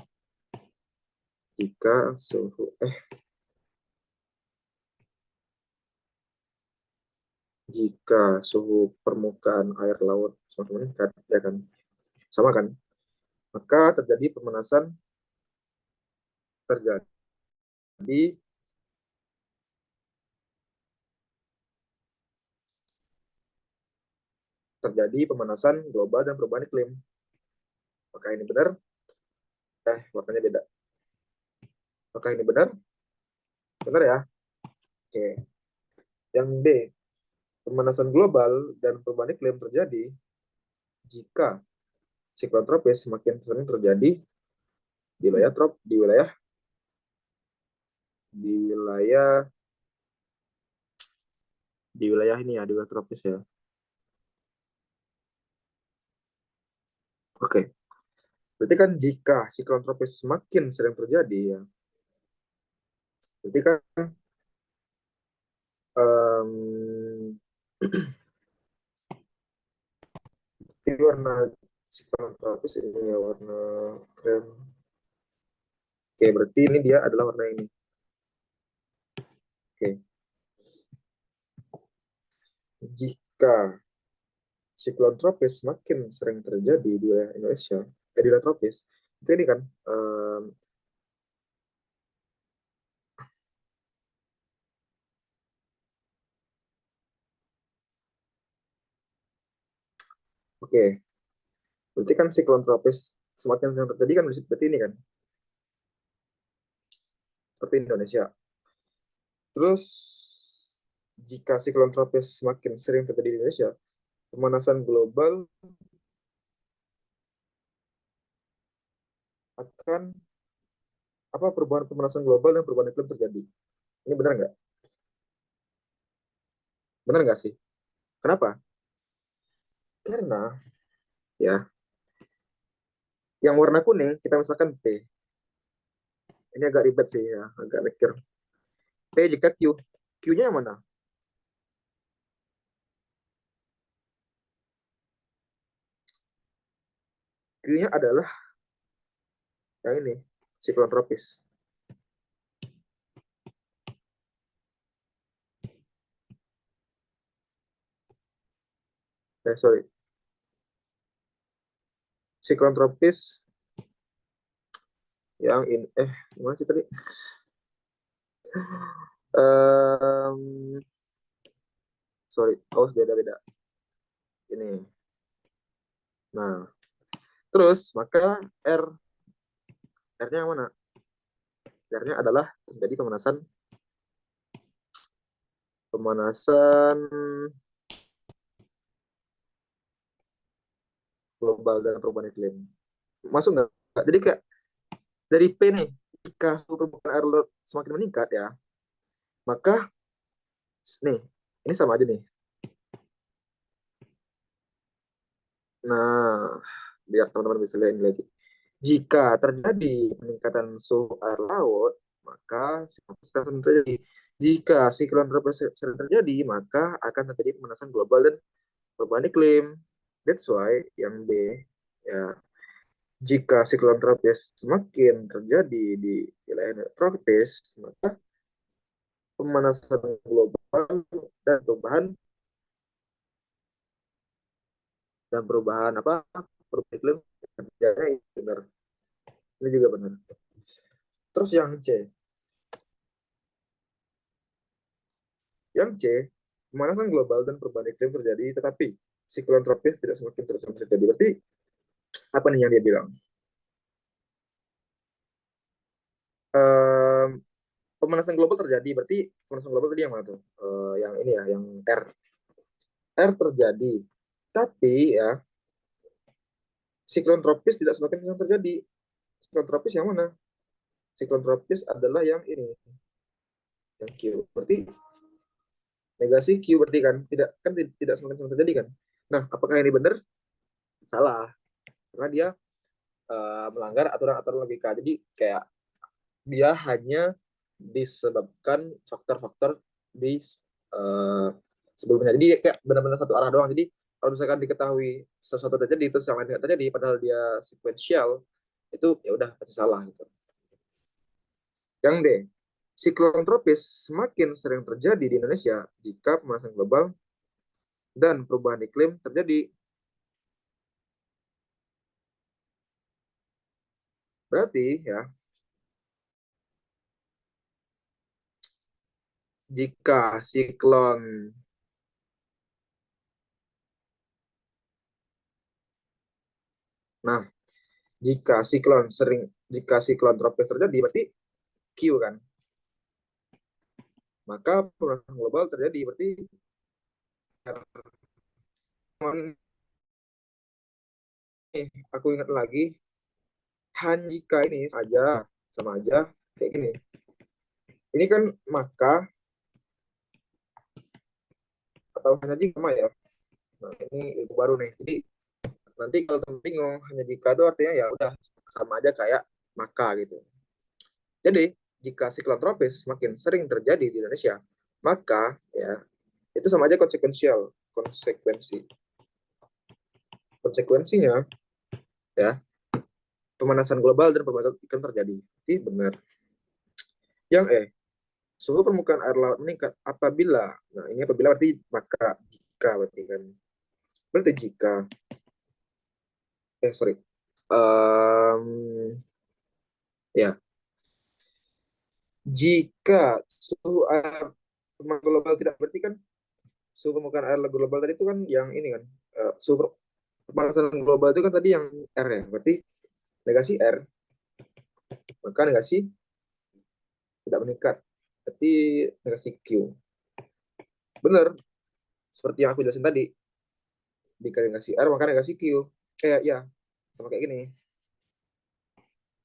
Jika suhu, jika suhu permukaan air laut semakin meningkat, ya kan, sama kan, maka terjadi terjadi pemanasan global dan perubahan iklim. Apakah ini benar? Warnanya beda. Apakah ini benar? Benar ya? Oke. Yang B, pemanasan global dan perubahan iklim terjadi jika siklon tropis semakin sering terjadi di wilayah di wilayah di wilayah ini ya, di wilayah tropis ya. Oke. Berarti kan jika siklon tropis semakin sering terjadi ya, berarti kan um, ini warna siklon tropis ini ya warna krem. Oke, berarti ini dia adalah warna ini. Oke. Jika siklon tropis semakin sering terjadi di wilayah Indonesia, di wilayah tropis, itu ini kan oke, berarti kan siklon tropis semakin sering terjadi kan seperti ini kan, seperti Indonesia. Terus jika siklon tropis semakin sering terjadi di Indonesia, pemanasan global akan apa perubahan pemanasan global dan perubahan iklim terjadi. Ini benar nggak? Benar nggak sih? Kenapa? Karena ya, yang warna kuning kita misalkan P. Ini agak ribet sih ya, agak mikir. P jika Q. Q-nya yang mana? Q-nya adalah yang ini, siklon tropis. Sorry. Siklon tropis yang ini, gimana sih tadi? Um, sorry, beda-beda. Ini. Nah, terus maka R-nya yang mana? R-nya adalah terjadi pemanasan global dan perubahan iklim. Masuk nggak? Jadi kayak dari P nih, jika suhu permukaan air laut semakin meningkat ya, maka nih, ini sama aja nih. Nah, biar teman-teman bisa lihat ini lagi. Jika terjadi peningkatan suhu air laut, maka akan terjadi. Jika siklon tropis sering terjadi, maka akan terjadi pemanasan global dan perubahan iklim. That's why yang B, ya, jika siklon tropis semakin terjadi di wilayah tropis, maka pemanasan global dan perubahan apa perubahan iklim terjadi benar. Ini juga benar. Terus yang C, pemanasan global dan perubahan iklim terjadi, tetapi siklon tropis tidak semakin terus terjadi. Berarti apa nih yang dia bilang? Ehm, Pemanasan global terjadi, berarti pemanasan global tadi yang mana tuh? Yang ini ya, yang R. R terjadi, tapi ya siklon tropis tidak semakin sering terjadi. Siklon tropis yang mana? Siklon tropis adalah yang ini, yang Q. Berarti negasi Q berarti kan tidak semakin sering terjadi kan? Nah, apakah ini benar? Salah, karena dia melanggar aturan-aturan logika. Jadi kayak dia hanya disebabkan faktor-faktor di sebelumnya. Jadi kayak benar-benar satu arah doang. Jadi kalau misalkan diketahui sesuatu terjadi terus yang lain tidak terjadi padahal dia sequential, itu ya udah pasti salah gitu. Yang D, siklon tropis semakin sering terjadi di Indonesia jika pemanasan global dan perubahan iklim terjadi. Berarti ya, jika siklon nah, jika siklon tropis terjadi berarti Q kan. Maka pemanasan global terjadi berarti aku ingat lagi jika ini sama aja kayak gini. Ini kan maka atau hanya jika sama ya. Nah, ini ilmu baru nih. Jadi nanti kalau kamu bingung hanya jika itu artinya ya udah sama aja kayak maka gitu. Jadi jika siklon tropis semakin sering terjadi di Indonesia, maka ya itu sama aja konsekuensinya ya pemanasan global dan perubahan iklim terjadi. Jadi benar. Yang suhu permukaan air laut meningkat apabila, nah ini apabila berarti maka jika berarti kan, berarti jika, sorry, ya jika suhu air permukaan global tidak berarti kan suhu permukaan air global tadi itu kan yang ini kan suhu pemanasan global itu kan tadi yang R ya, berarti negasi R maka negasi tidak meningkat, berarti negasi Q. Benar, seperti yang aku jelasin tadi, jika negasi R maka negasi Q. Ya sama kayak gini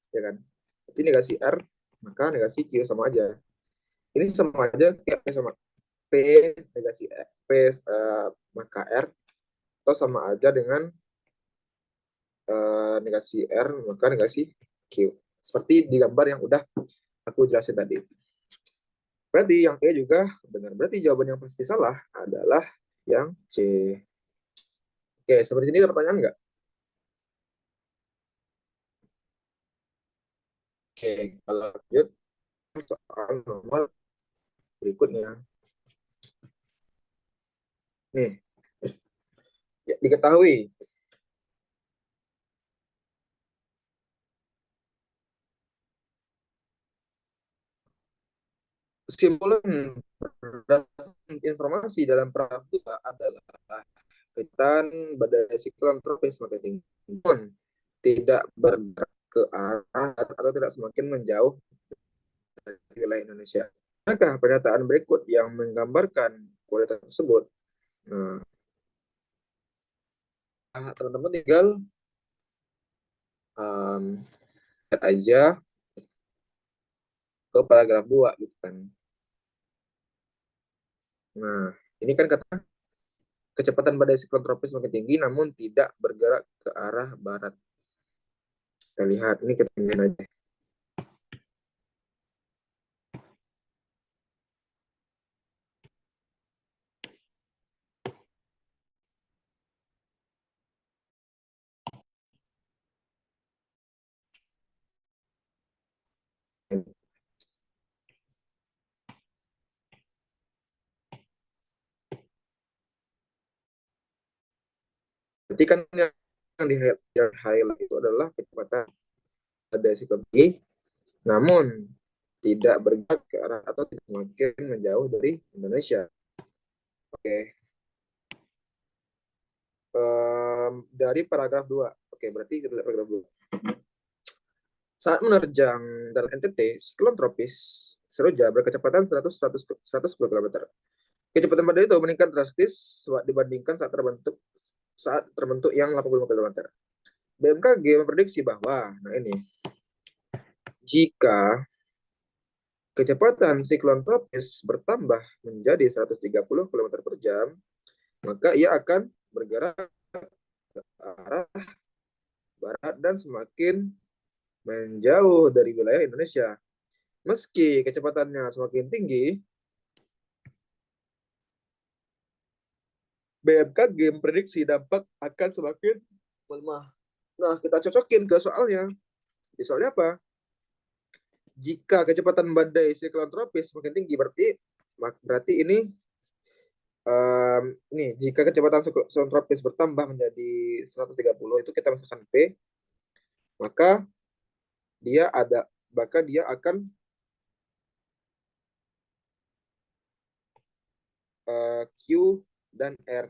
ya kan, berarti negasi R maka negasi Q sama aja. Ini sama aja kayak sama P negasi P maka R atau sama aja dengan negasi R maka negasi Q, seperti di gambar yang udah aku jelasin tadi. Berarti yang E juga benar. Berarti jawaban yang pasti salah adalah yang C. Oke, seperti ini ada pertanyaan nggak? Oke, kalau lanjut soal nomor berikutnya. Nih, ya, diketahui kesimpulan berdasarkan informasi dalam pramuka adalah kaitan badai siklon tropis semakin tinggi, tidak bergerak ke arah atau tidak semakin menjauh dari wilayah Indonesia. Adakah pernyataan berikut yang menggambarkan kualitas tersebut? Nah, teman-teman tinggal lihat aja ke paragraf 2 gitu kan. Nah, ini kan kata kecepatan badai siklon tropis semakin tinggi namun tidak bergerak ke arah barat. Kita lihat ini ketinggian aja. Berarti kan yang highlight itu adalah kecepatan badai siklon tinggi namun tidak bergerak ke arah atau tidak semakin menjauh dari Indonesia. Oke. Dari paragraf 2. Oke, berarti kita lihat paragraf 2. Saat menerjang dalam NTT, siklon tropis Seroja berkecepatan 110 km. Kecepatan badai itu meningkat drastis dibandingkan saat terbentuk yang 85 km. BMKG memprediksi bahwa, nah ini, jika kecepatan siklon tropis bertambah menjadi 130 km per jam, maka ia akan bergerak ke arah barat dan semakin menjauh dari wilayah Indonesia. Meski kecepatannya semakin tinggi, BMKG memprediksi dampak akan semakin melemah. Nah, kita cocokin ke soalnya. Di soalnya apa? Jika kecepatan badai siklon tropis semakin tinggi, berarti ini jika kecepatan siklon tropis bertambah menjadi 130, itu kita misalkan P, maka dia akan Q dan R.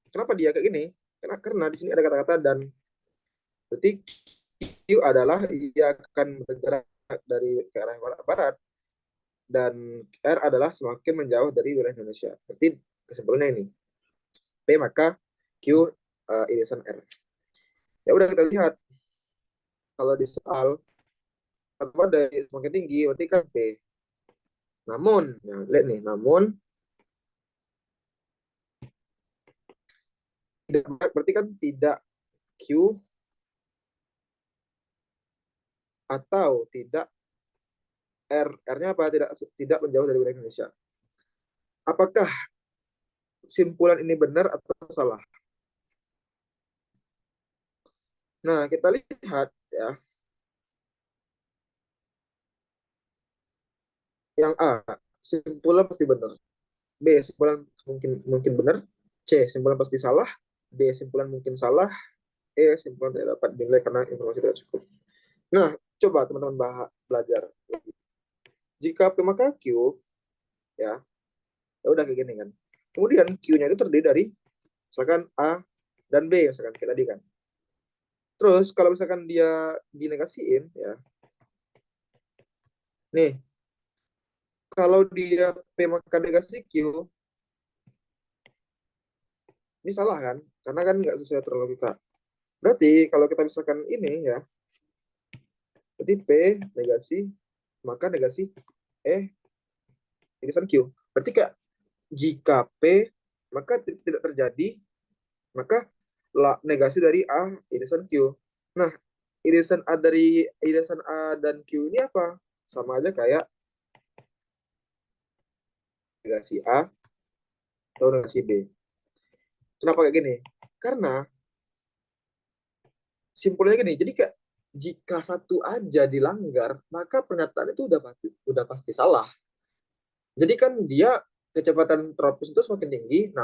Kenapa dia kayak gini? Karena di sini ada kata-kata dan. Berarti Q adalah ia akan bergerak dari ke arah barat dan R adalah semakin menjauh dari wilayah Indonesia. Berarti kesimpulannya ini P maka Q irisan R. Ya udah kita lihat kalau di soal apa dari semakin tinggi berarti kan P. Namun, nah, lihat nih, namun tidak berarti kan tidak Q atau tidak R. R-nya apa? Tidak menjauh dari wilayah Indonesia. Apakah simpulan ini benar atau salah? Nah, kita lihat ya. Yang A, simpulan pasti benar. B, simpulan mungkin mungkin benar. C, simpulan pasti salah. D, simpulan mungkin salah. E, simpulan tidak dapat dinilai karena informasi tidak cukup. Nah, coba teman-teman belajar. Jika P maka Q, ya, ya udah kayak gini kan. Kemudian Q-nya itu terdiri dari misalkan A dan B, misalkan kayak tadi kan. Terus kalau misalkan dia dinegasiin, ya, nih, kalau dia P maka negasi Q, ini salah kan? Karena kan nggak sesuai aturan logika. Berarti kalau kita misalkan ini ya, berarti P negasi, maka negasi E irisan Q. Berarti Kak, jika P maka tidak terjadi, maka negasi dari A irisan Q. Nah, irisan A dan Q ini apa? Sama aja kayak negasi A atau negasi B. Kenapa kayak gini? Karena simpulnya gini, jadi Kak, jika satu aja dilanggar, maka pernyataan itu udah pasti salah. Jadi kan dia kecepatan tropis itu semakin tinggi,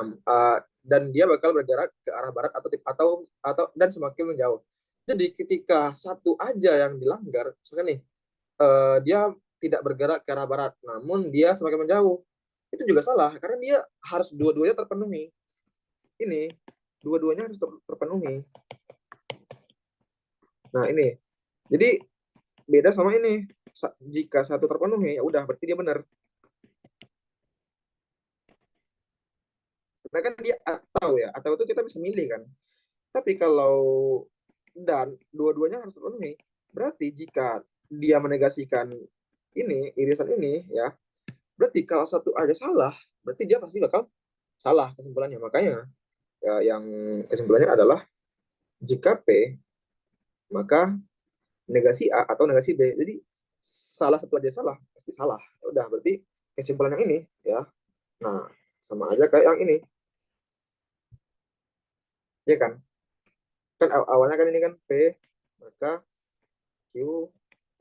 dan dia bakal bergerak ke arah barat atau dan semakin menjauh. Jadi ketika satu aja yang dilanggar, misalkan nih dia tidak bergerak ke arah barat, namun dia semakin menjauh, itu juga salah karena dia harus dua-duanya terpenuhi. Ini dua-duanya harus terpenuhi. Nah ini, jadi beda sama ini. Jika satu terpenuhi, ya udah berarti dia benar. Karena kan dia atau itu kita bisa milih kan. Tapi kalau dan dua-duanya harus terpenuhi, berarti jika dia menegasikan ini, irisan ini, ya, berarti kalau satu aja salah, berarti dia pasti bakal salah kesimpulannya. Makanya ya, yang kesimpulannya adalah jika P, maka negasi A atau negasi B. Jadi salah satu aja salah, pasti salah. Ya udah, berarti kesimpulan yang ini, ya. Nah, sama aja kayak yang ini, ya kan? Kan awalnya kan ini kan P, maka Q,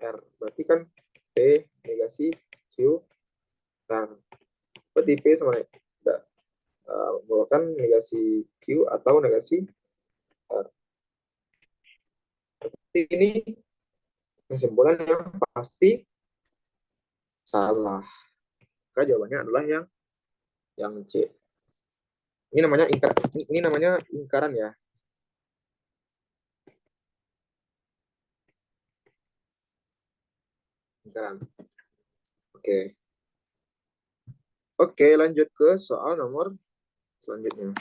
R. Berarti kan P negasi Q, R. Berarti P sama merupakan negasi Q atau negasi R. Ini kesimpulan yang pasti salah. Maka jawabannya adalah yang C. Ini namanya ingkaran ya. Ingkaran. Oke. Oke, lanjut ke soal nomor selanjutnya.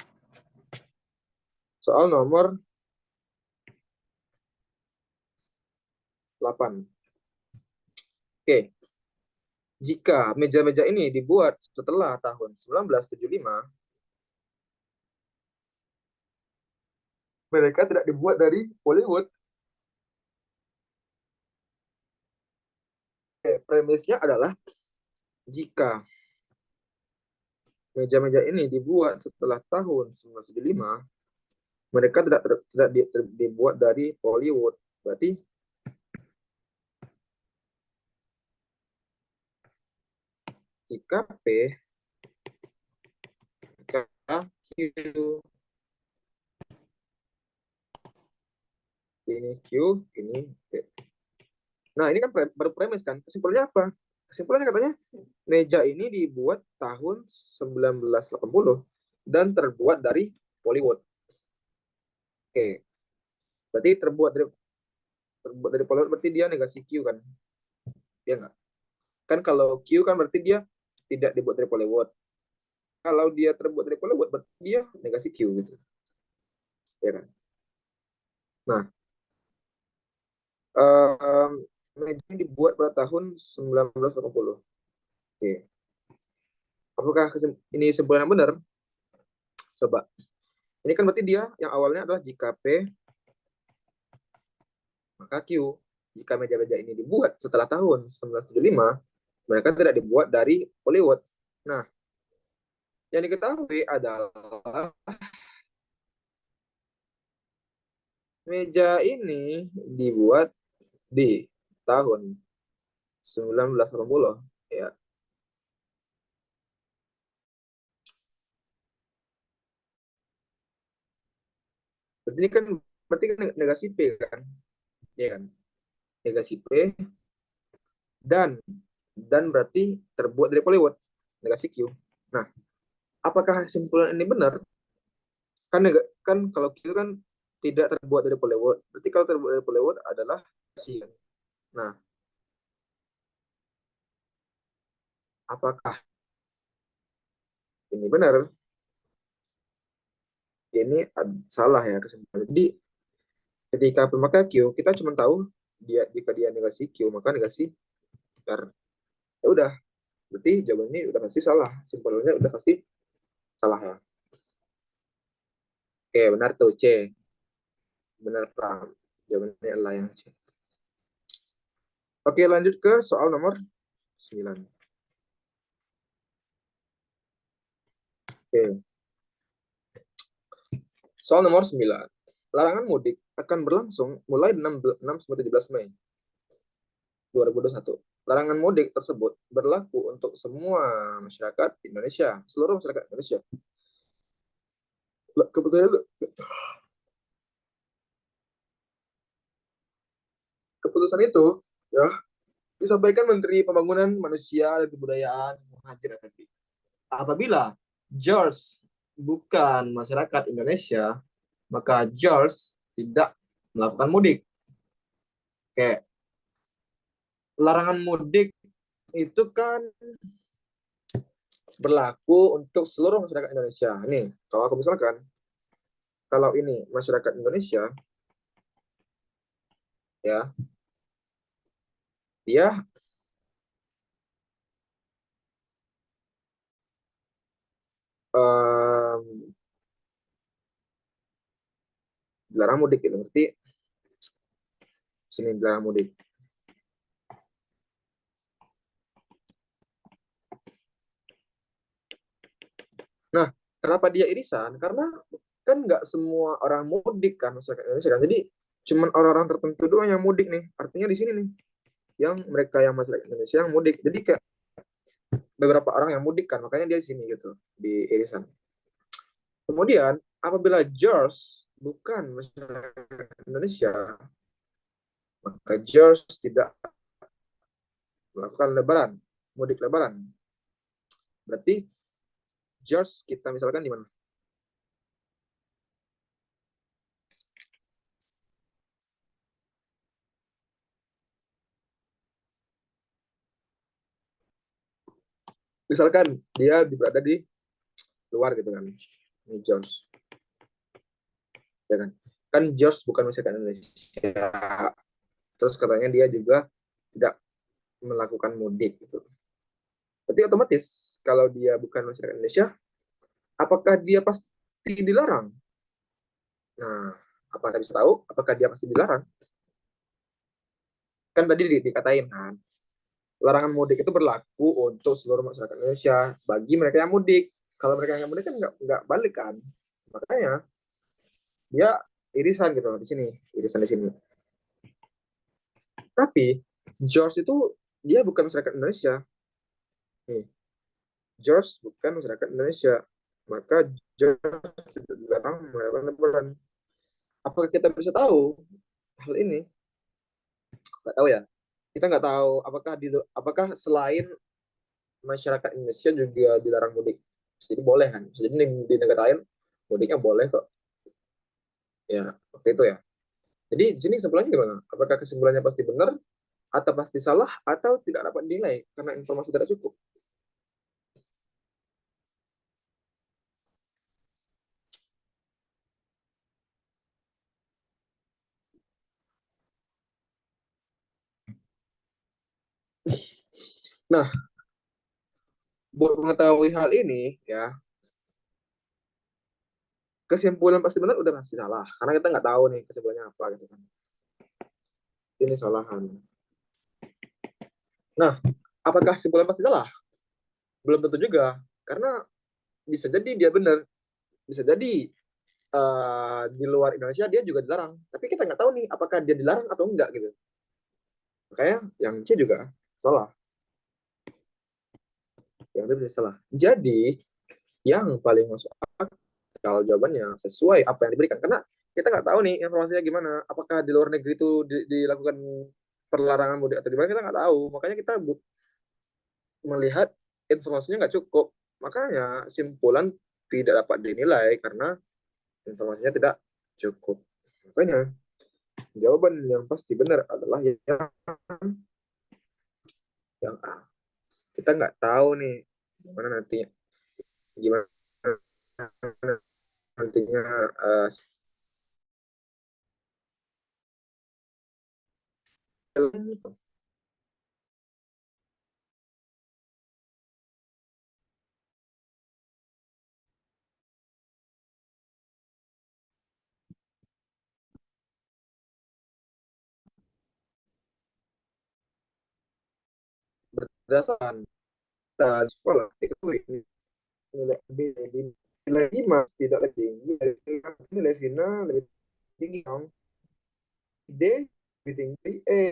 Soal nomor 8. Oke. Jika meja-meja ini dibuat setelah tahun 1975, mereka tidak dibuat dari Hollywood, premisnya adalah jika meja-meja ini dibuat setelah tahun 1975, mereka tidak dibuat dari Hollywood. Berarti jika P, jika Q, ini Q, ini P. Nah, ini kan baru premis kan. Kesimpulannya apa? Kesimpulannya katanya meja ini dibuat tahun 1980 dan terbuat dari Hollywood. Oke. Berarti terbuat dari Hollywood berarti dia negasi Q kan? Dia enggak? Kan kalau Q kan berarti dia tidak dibuat dari Hollywood. Kalau dia terbuat dari Hollywood berarti dia negasi Q gitu. Ya kan? Nah, meja ini dibuat pada tahun 1980. Oke. Apakah ini kesimpulan yang benar? Coba. Ini kan berarti dia yang awalnya adalah jika P, maka Q. Jika meja-meja ini dibuat setelah tahun 1975, mereka tidak dibuat dari Hollywood. Nah, yang diketahui adalah meja ini dibuat di tahun 1980. Ya. Berarti kan negasi P kan? Ya kan? Negasi P dan berarti terbuat dari Hollywood. Negasi Q. Nah, apakah kesimpulan ini benar? Kan kalau Q kan tidak terbuat dari Hollywood. Berarti kalau terbuat dari Hollywood adalah C. Nah, apakah ini benar? Ini salah ya kesimpulan. Jadi ketika pemakai Q, kita cuma tahu jika dia negasi Q, maka negasi R. Ya udah, berarti jawaban ini udah pasti salah. Simpulnya udah pasti salah ya. Oke, benar tuh C. Benar Pram. Jawabannya adalah yang C. Oke, lanjut ke soal nomor 9. Oke. Soal nomor 9. Larangan mudik akan berlangsung mulai 6 sampai 17 Mei 2021. Larangan mudik tersebut berlaku untuk semua masyarakat Indonesia, seluruh masyarakat Indonesia. Keputusan itu ya disampaikan Menteri Pembangunan Manusia dan Kebudayaan Muhajir Effendi. Apabila George bukan masyarakat Indonesia, maka George tidak melakukan mudik. Kayak larangan mudik itu kan berlaku untuk seluruh masyarakat Indonesia. Nih, kalau aku misalkan, kalau ini masyarakat Indonesia, ya, dia dilarang mudik gitu. Berarti sini dilarang mudik. Nah, kenapa dia irisan? Karena kan nggak semua orang mudik kan masyarakat Indonesia kan. Jadi cuman orang-orang tertentu doang yang mudik nih. Artinya di sini nih, yang mereka yang masyarakat Indonesia yang mudik. Jadi kayak beberapa orang yang mudik kan, makanya dia di sini gitu, di irisan. Kemudian apabila George bukan masyarakat Indonesia, maka George tidak melakukan lebaran, mudik lebaran. Berarti George kita misalkan di mana? Misalkan dia berada di luar gitu kan. Ini George. Ya kan George bukan masyarakat Indonesia. Terus katanya dia juga tidak melakukan mudik gitu. Berarti otomatis kalau dia bukan masyarakat Indonesia, apakah dia pasti dilarang? Nah, apakah bisa tahu apakah dia pasti dilarang? Kan tadi dikatain kan. larangan mudik itu berlaku untuk seluruh masyarakat Indonesia bagi mereka yang mudik. Kalau mereka yang mudik kan nggak balik kan, makanya dia irisan gitu di sini, irisan di sini. Tapi George itu dia bukan masyarakat Indonesia. Nih, George bukan masyarakat Indonesia, maka George tidak dilarang merayakan Lebaran. Apakah kita bisa tahu hal ini? Nggak tahu ya. Kita nggak tahu apakah selain masyarakat Indonesia juga dilarang mudik. Jadi boleh kan? Jadi di negara lain mudiknya boleh kok. Ya, seperti itu ya. Jadi di sini kesimpulannya gimana? Apakah kesimpulannya pasti benar atau pasti salah atau tidak dapat dinilai karena informasi tidak cukup? Nah, buat mengetahui hal ini ya, kesimpulan pasti benar udah pasti salah karena kita nggak tahu nih kesimpulannya apa gitu kan. Ini salahan. Nah, apakah kesimpulan pasti salah? Belum tentu juga karena bisa jadi dia benar, bisa jadi di luar Indonesia dia juga dilarang. Tapi kita nggak tahu nih apakah dia dilarang atau enggak gitu. Makanya yang C juga salah. Yang B bisa salah. Jadi yang paling masuk akal jawabannya sesuai apa yang diberikan. Karena kita nggak tahu nih informasinya gimana. Apakah di luar negeri itu dilakukan perlarangan mudik atau gimana kita nggak tahu. Makanya kita melihat informasinya nggak cukup. Makanya simpulan tidak dapat dinilai karena informasinya tidak cukup. Makanya jawaban yang pasti benar adalah yang A. Kita nggak tahu nih gimana nantinya, gimana nantinya berdasarkan sekolah itu nilai B nilai 5 tidak lebih tinggi dari nilai final lebih tinggi dong. D lebih tinggi dari E,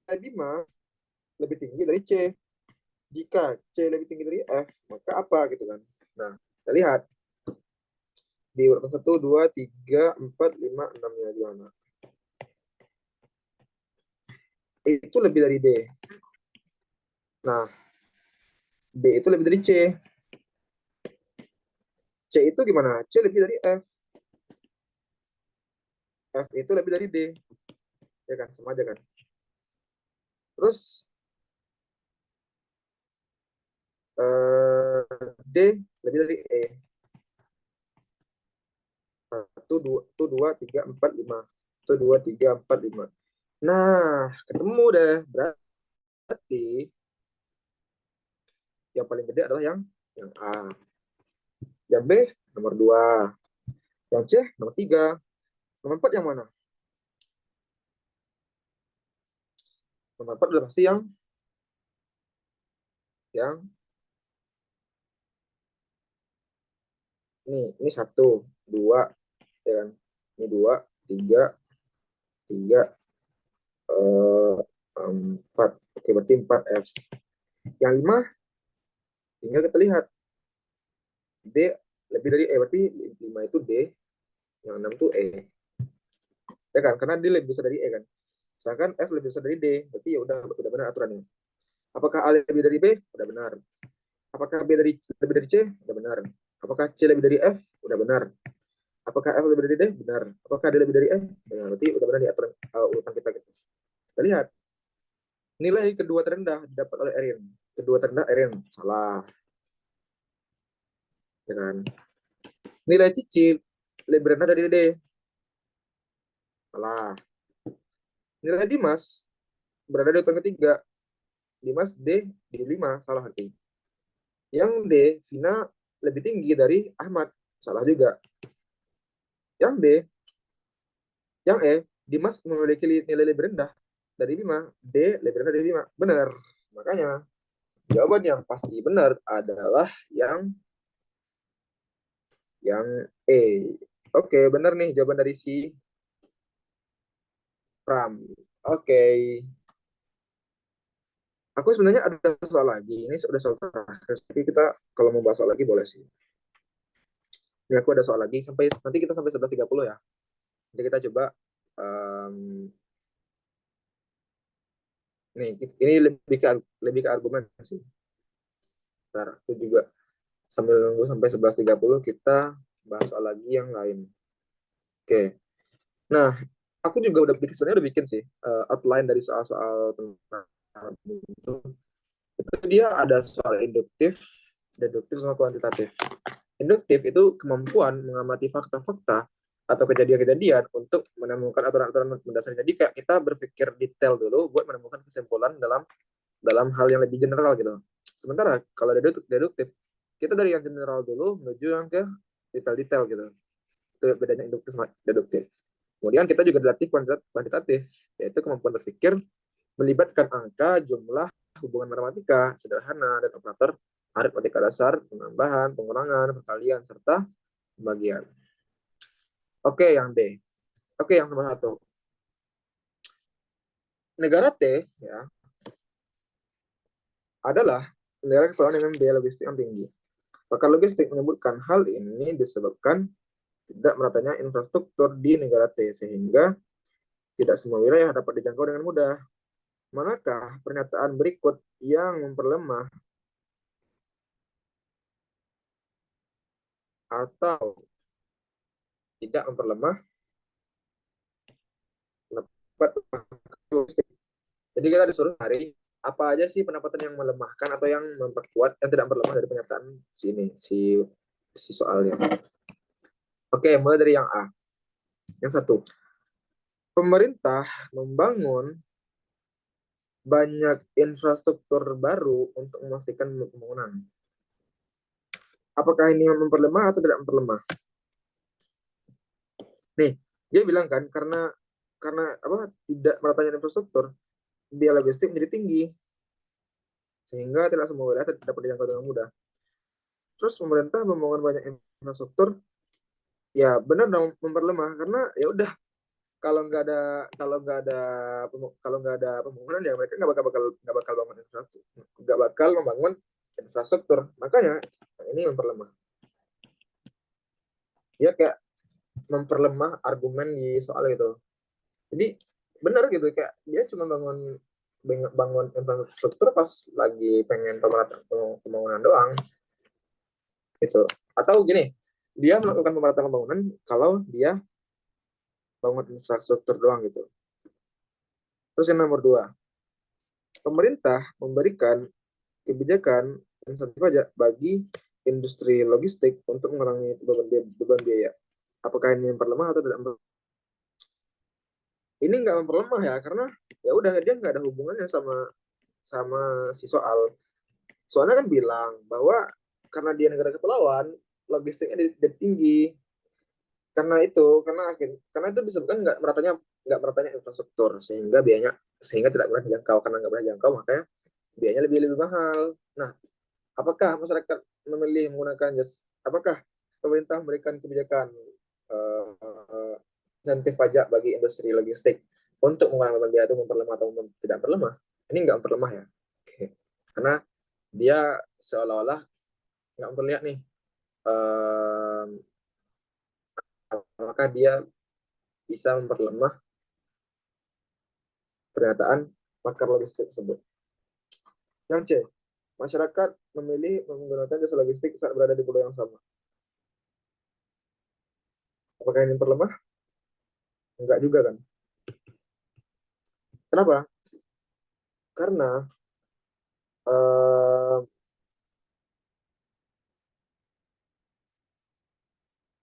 nilai 5 lebih tinggi dari C. Jika C lebih tinggi dari F, maka apa gitu kan. Nah, kita lihat di urutan 1, 2, 3, 4, 5, 6 nya gimana. Itu lebih dari D. Nah, D itu lebih dari C. C itu gimana? C lebih dari F. F itu lebih dari D. Ya kan, sama aja kan. Terus D lebih dari E. 1, 2, 3, 4, 5. 1, 2, 3, 4, 5. Nah, ketemu deh. Berarti yang paling gede adalah yang A. Yang B nomor 2. Yang C nomor 3. Nomor 4 yang mana? Nomor 4 udah pasti yang ini 1, 2, ya kan? Ini 2, 3, 3, 4. Oke, berarti 4 F. Yang 5 tinggal kita lihat. D lebih dari E, berarti 5 itu D, yang 6 itu E. Ya kan? Karena D lebih besar dari E kan. Sedangkan F lebih besar dari D, berarti ya udah benar aturannya. Apakah A lebih dari B? Udah benar. Apakah B lebih dari C? Udah benar. Apakah C lebih dari F? Udah benar. Apakah F lebih dari D? Benar. Apakah D lebih dari E? Benar. Berarti udah benar di aturan urutan kita gitu. Kita lihat. Nilai kedua terendah didapat oleh Erin. Kedua terendah Erin. Salah. Ya kan? Nilai Cici lebih rendah dari D. Salah. Nilai Dimas berada di urutan ketiga. Dimas D di 5. Salah nanti. Yang D, Vina lebih tinggi dari Ahmad. Salah juga. Yang B, yang E, Dimas memiliki nilai lebih rendah dari 5. D lebih rendah dari 5. Benar. Makanya jawaban yang pasti benar adalah yang E. Oke, benar nih jawaban dari si Pram. Oke. Aku sebenarnya ada soal lagi. Ini sudah soal terakhir. Tapi kita kalau mau bahas soal lagi boleh sih. Ini aku ada soal lagi sampai nanti kita sampai 11.30 ya. Jadi kita coba nih ini lebih ke argumen sih. Ntar aku juga sambil nunggu sampai 11.30 kita bahas soal lagi yang lain. Oke. Nah, aku juga udah bikin sebenarnya udah bikin sih outline dari soal-soal tentang itu. Itu dia ada soal induktif, deduktif sama kuantitatif. Induktif itu kemampuan mengamati fakta-fakta atau kejadian-kejadian untuk menemukan aturan-aturan mendasar. Jadi kayak kita berpikir detail dulu buat menemukan kesimpulan dalam dalam hal yang lebih general gitu. Sementara kalau deduktif, kita dari yang general dulu menuju yang ke detail-detail gitu. Itu bedanya induktif sama deduktif. Kemudian kita juga dilatih kuantitatif, yaitu kemampuan berpikir melibatkan angka, jumlah, hubungan matematika, sederhana, dan operator aritmatika dasar, penambahan, pengurangan, perkalian, serta pembagian. Oke, yang D. Oke, yang nomor 1. Negara T ya adalah negara kepulauan dengan biaya logistik yang tinggi. Pakar logistik menyebutkan hal ini disebabkan tidak meratanya infrastruktur di negara T, sehingga tidak semua wilayah dapat dijangkau dengan mudah. Manakah pernyataan berikut yang memperlemah atau tidak memperlemah pendapat logistik? Jadi kita disuruh cari apa aja sih pendapatan yang melemahkan atau yang memperkuat yang tidak memperlemah dari pernyataan si soalnya. Oke, mulai dari yang A. Yang 1. Pemerintah membangun banyak infrastruktur baru untuk memastikan pembangunan. Apakah ini memperlemah atau tidak memperlemah? Nih, dia bilang kan karena apa tidak meratanya infrastruktur, biaya logistik menjadi tinggi sehingga tidak semua wilayah dapat dijangkau dengan mudah. Terus pemerintah membangun banyak infrastruktur, ya benar dong memperlemah karena ya udah kalau nggak ada kalau nggak ada pembangunan ya mereka nggak bakal bangun infrastruktur, nggak bakal membangun infrastruktur. Makanya ini memperlemah. Ya kayak memperlemah argumen di soal itu. Jadi benar gitu kayak dia cuma bangun infrastruktur pas lagi pengen pembangunan doang gitu. Atau gini, dia melakukan pemerataan pembangunan kalau dia bangun infrastruktur doang gitu. Terus yang nomor 2, pemerintah memberikan kebijakan insentif pajak bagi industri logistik untuk mengurangi beban biaya. Apakah ini memperlemah atau tidak? Ini nggak memperlemah ya, karena ya udah dia nggak ada hubungannya sama sama si soal. Soalnya kan bilang bahwa karena dia negara kepulauan, logistiknya tinggi. Karena itu disebutkan nggak meratanya infrastruktur sehingga tidak mudah dijangkau. Karena nggak mudah dijangkau makanya biayanya lebih mahal. Nah, apakah masyarakat memilih menggunakan apakah pemerintah memberikan kebijakan uh, insentif pajak bagi industri logistik untuk mengurangi biaya itu memperlemah atau tidak memperlemah? Ini nggak memperlemah ya. Oke. Karena dia seolah-olah nggak memperlihat nih apakah dia bisa memperlemah pernyataan pakar logistik tersebut. Yang C, masyarakat memilih menggunakan jasa logistik saat berada di pulau yang sama. Apakah ini memperlemah? Enggak juga kan? Kenapa? Karena eh,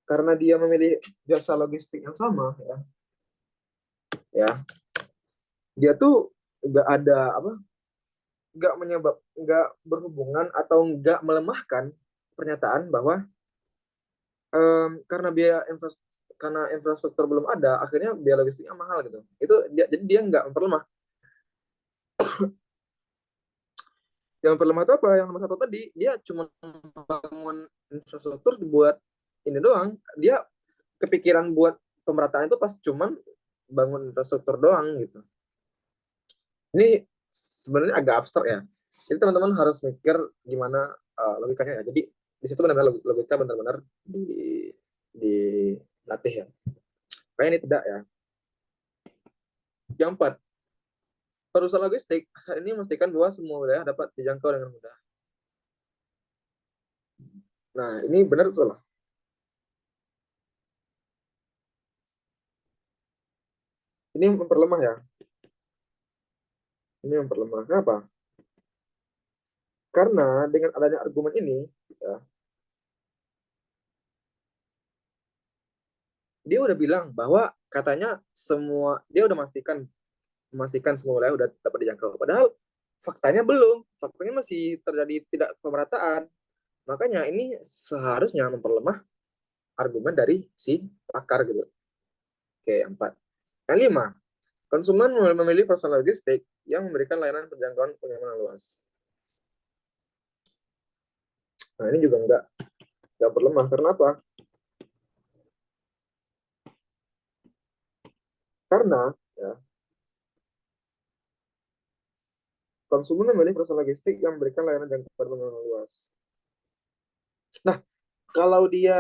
karena dia memilih jasa logistik yang sama ya dia tuh nggak ada apa nggak berhubungan atau nggak melemahkan pernyataan bahwa karena infrastruktur belum ada akhirnya biaya logistiknya mahal gitu. Itu jadi dia nggak memperlemah. Yang memperlemah itu apa? Yang nomor satu tadi, dia cuma bangun infrastruktur buat ini doang. Dia kepikiran buat pemerataan itu pas cuman bangun infrastruktur doang gitu. Ini sebenarnya agak abstrak ya. Jadi teman-teman harus mikir gimana logikanya ya. Jadi di situ benar-benar logika benar-benar dilatih ya. Kayak ini tidak ya. Yang empat, perusahaan logistik saat ini memastikan bahwa semua wilayah dapat dijangkau dengan mudah. Nah, ini benar betul lah. Ini memperlemah ya. Ini memperlemah. Kenapa? Karena dengan adanya argumen ini, ya, dia udah bilang bahwa katanya semua, dia udah memastikan semua wilayah udah dapat dijangkau. Padahal faktanya belum. Faktanya masih terjadi tidak pemerataan. Makanya ini seharusnya memperlemah argumen dari si pakar gitu. Oke, yang empat. Yang lima, konsumen memilih perusahaan logistik yang memberikan layanan penjangkauan penyambungan luas. Nah, ini juga nggak berlemah. Karena apa? Karena ya, konsumen memilih perusahaan logistik yang memberikan layanan jangkauan penyambungan luas. Nah, kalau dia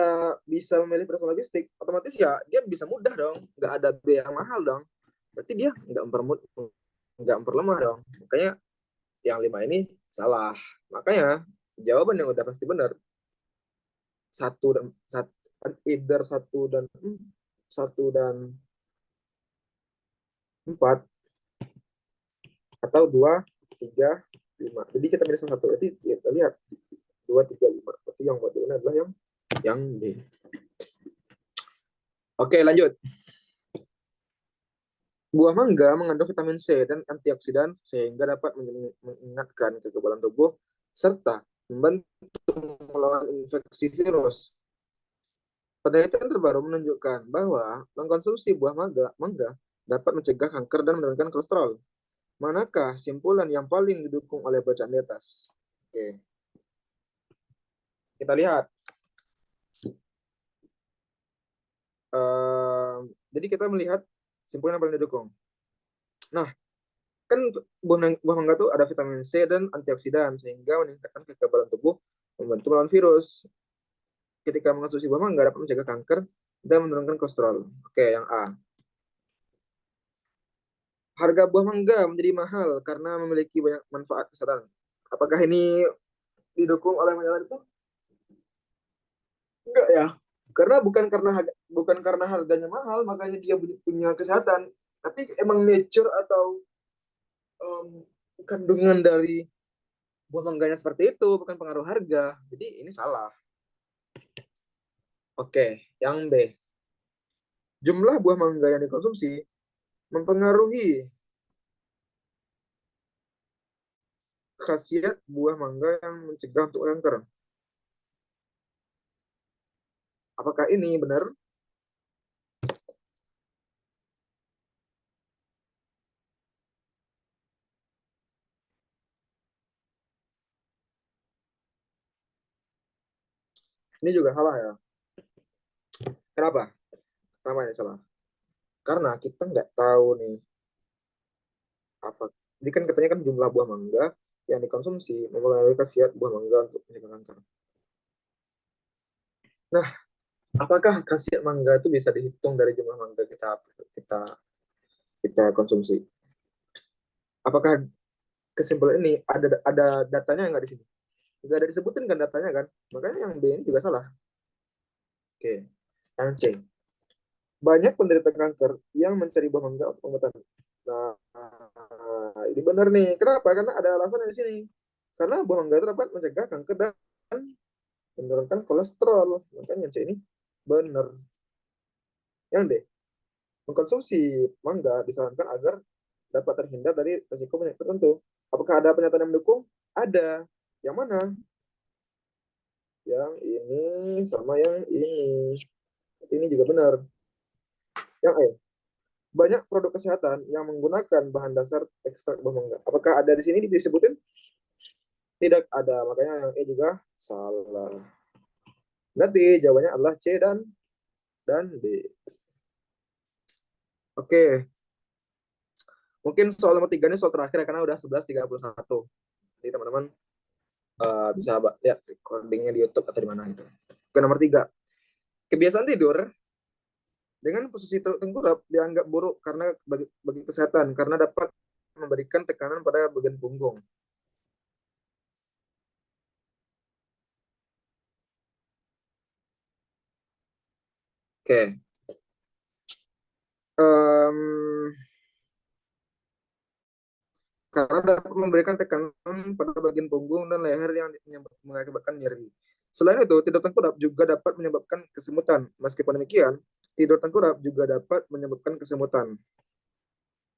bisa memilih perusahaan logistik, otomatis ya dia bisa mudah dong, nggak ada biaya mahal dong. Berarti dia nggak memperlemah dong. Makanya yang lima ini salah. Makanya jawaban yang udah pasti benar, satu dan satu, either satu dan empat atau dua, tiga, lima. Jadi kita pilih salah satu. Berarti kita lihat dua, tiga, lima. Berarti yang buat ini adalah yang D. Oke, lanjut. Buah mangga mengandung vitamin C dan antioksidan sehingga dapat mengingatkan kekebalan tubuh serta membantu melawan infeksi virus. Penelitian terbaru menunjukkan bahwa mengkonsumsi buah mangga dapat mencegah kanker dan menurunkan kolesterol. Manakah simpulan yang paling didukung oleh bacaan di atas? Oke, kita lihat. Jadi kita melihat simpulan yang paling didukung. Nah, kan buah mangga itu ada vitamin C dan antioksidan sehingga meningkatkan kekebalan tubuh, membantu melawan virus. Ketika mengonsumsi buah mangga dapat mencegah kanker dan menurunkan kolesterol. Oke, yang A. Harga buah mangga menjadi mahal karena memiliki banyak manfaat kesehatan. Apakah ini didukung oleh penelitian itu? Enggak ya. Karena bukan karena harganya mahal makanya dia punya kesehatan, tapi emang nature atau um, kandungan dari buah mangganya seperti itu, bukan pengaruh harga. Jadi ini salah. Oke, yang B. Jumlah buah mangga yang dikonsumsi mempengaruhi khasiat buah mangga yang mencegah untuk kanker. Apakah ini benar? Ini juga salah ya. Kenapa? Kenapa ini salah? Karena kita nggak tahu nih apa. Jadi kan katanya kan jumlah buah mangga yang dikonsumsi mempengaruhi khasiat buah mangga untuk mencegah kanker. Nah, apakah khasiat mangga itu bisa dihitung dari jumlah mangga kita kita konsumsi? Apakah kesimpulan ini ada datanya nggak di sini? Nggak ada disebutin kan datanya kan? Makanya yang B ini juga salah. Oke, yang C. Banyak penderita kanker yang mencari buah mangga untuk pengobatan. Nah, ini benar nih. Kenapa? Karena ada alasan di sini. Karena buah mangga itu dapat mencegah kanker dan menurunkan kolesterol. Makanya yang C ini benar. Yang D. Mengkonsumsi mangga disarankan agar dapat terhindar dari risiko penyakit tertentu. Apakah ada pernyataan yang mendukung? Ada. Yang mana? Yang ini sama yang ini. Ini juga benar. Yang E. Banyak produk kesehatan yang menggunakan bahan dasar ekstrak buah mangga. Apakah ada di sini disebutin? Tidak ada, makanya yang E juga salah. Berarti jawabannya adalah C dan D. Oke, mungkin soal nomor 3 ini soal terakhir ya, karena udah 11:31. Jadi teman-teman bisa lihat recordingnya di YouTube atau di mana gitu. Oke, nomor 3. Kebiasaan tidur dengan posisi tengkurap dianggap buruk karena bagi kesehatan karena dapat memberikan tekanan pada bagian punggung. Oke. Em, karena dapat memberikan tekanan pada bagian punggung dan leher yang mengakibatkan nyeri. Selain itu, tidur tengkurap juga dapat menyebabkan kesemutan. Meskipun demikian, tidur tengkurap juga dapat menyebabkan kesemutan.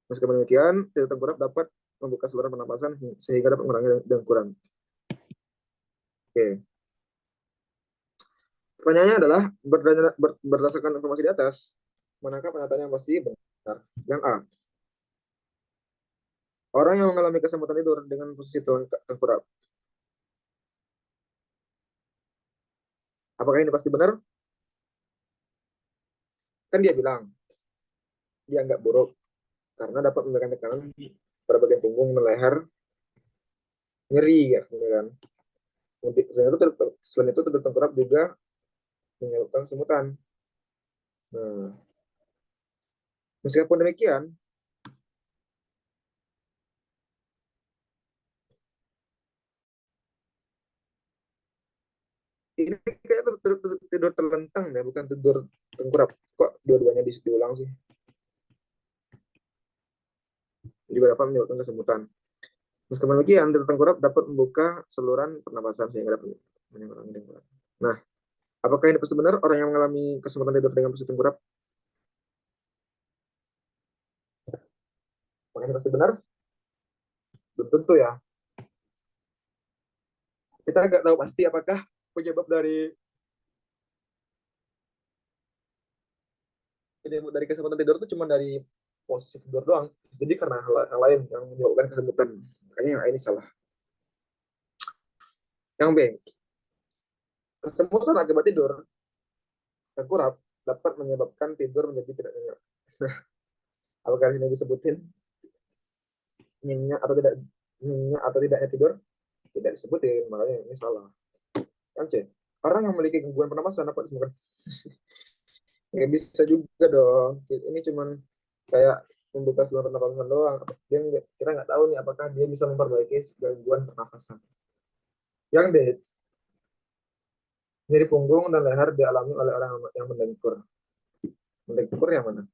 Meskipun demikian, tidur tengkurap dapat membuka saluran pernapasan sehingga dapat mengurangi dengkuran. Oke. Pertanyaannya adalah berdasarkan informasi di atas, manakah pernyataan yang pasti benar? Yang A. Orang yang mengalami kesemutan tidur dengan posisi tengkurap. Apakah ini pasti benar? Kan dia bilang dia nggak buruk karena dapat memberikan tekanan pada bagian punggung dan leher, nyeri ya kan. Selain itu tidur tengkurap juga menyebabkan kesemutan. Nah, meskipun demikian, ini kayak tidur terlentang ya, bukan tidur tengkurap. Kok dua-duanya diulang sih? Juga dapat menyebabkan kesemutan. Meskipun demikian, tidur tengkurap dapat membuka saluran pernapasan sehingga dapat mengurangi dengkuran. Nah, apakah ini pasti benar orang yang mengalami kesemutan tidur dengan posisi tengkurap? Apakah ini pasti benar? Belum tentu ya. Kita nggak tahu pasti apakah penyebab dari kesemutan tidur itu cuma dari posisi tidur doang. Jadi karena hal yang lain yang menyebabkan kesemutan. Kayaknya yang ini salah. Yang B, kesemutan akibat tidur tengkurap dapat menyebabkan tidur menjadi tidak nyenyak. Nah, apakah ini disebutin nyenyak atau tidak nyenyak atau tidaknya tidur? Tidak disebutin, makanya ini salah. Yang C, orang yang memiliki gangguan pernapasan dapat disebutkan. Nggak bisa juga dong. Ini cuman kayak membuka saluran pernapasan doang. Kita nggak tahu nih apakah dia bisa memperbaiki gangguan pernapasan. Yang D, nyeri punggung dan leher dialami oleh orang yang mendengkur. Mendengkur yang mana?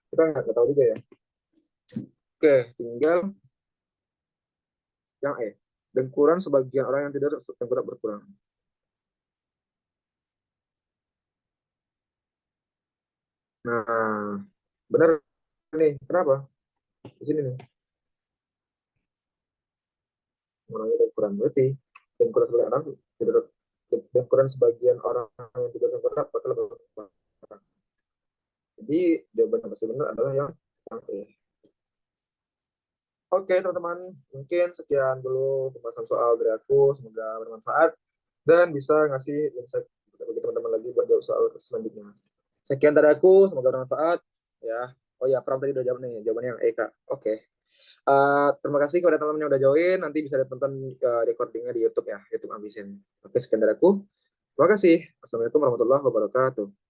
Kita nggak tahu juga ya. Oke, tinggal yang E. Dengkuran sebagian orang yang tidur tengkurap berkurang. Nah, benar nih. Kenapa? Di sini nih. Mengurangi dengkuran. Berarti dengkuran sebagian orang tidur dengkuran sebagian orang yang tidur tengkurap bakal lebih berkurang. Jadi jawaban yang pasti benar adalah yang E. Oke teman-teman, mungkin sekian dulu pembahasan soal dari aku. Semoga bermanfaat dan bisa ngasih insight bagi teman-teman lagi buat jawab soal selanjutnya. Sekian dari aku, semoga bermanfaat. Ya, oh ya, Pram tadi udah jawab nih, jawabannya yang E Kak. Oke. Terima kasih kepada teman-teman yang udah join. Nanti bisa ditonton recordingnya di YouTube ya, YouTube Ambition. Oke, sekian dari aku. Terima kasih. Assalamualaikum warahmatullahi wabarakatuh.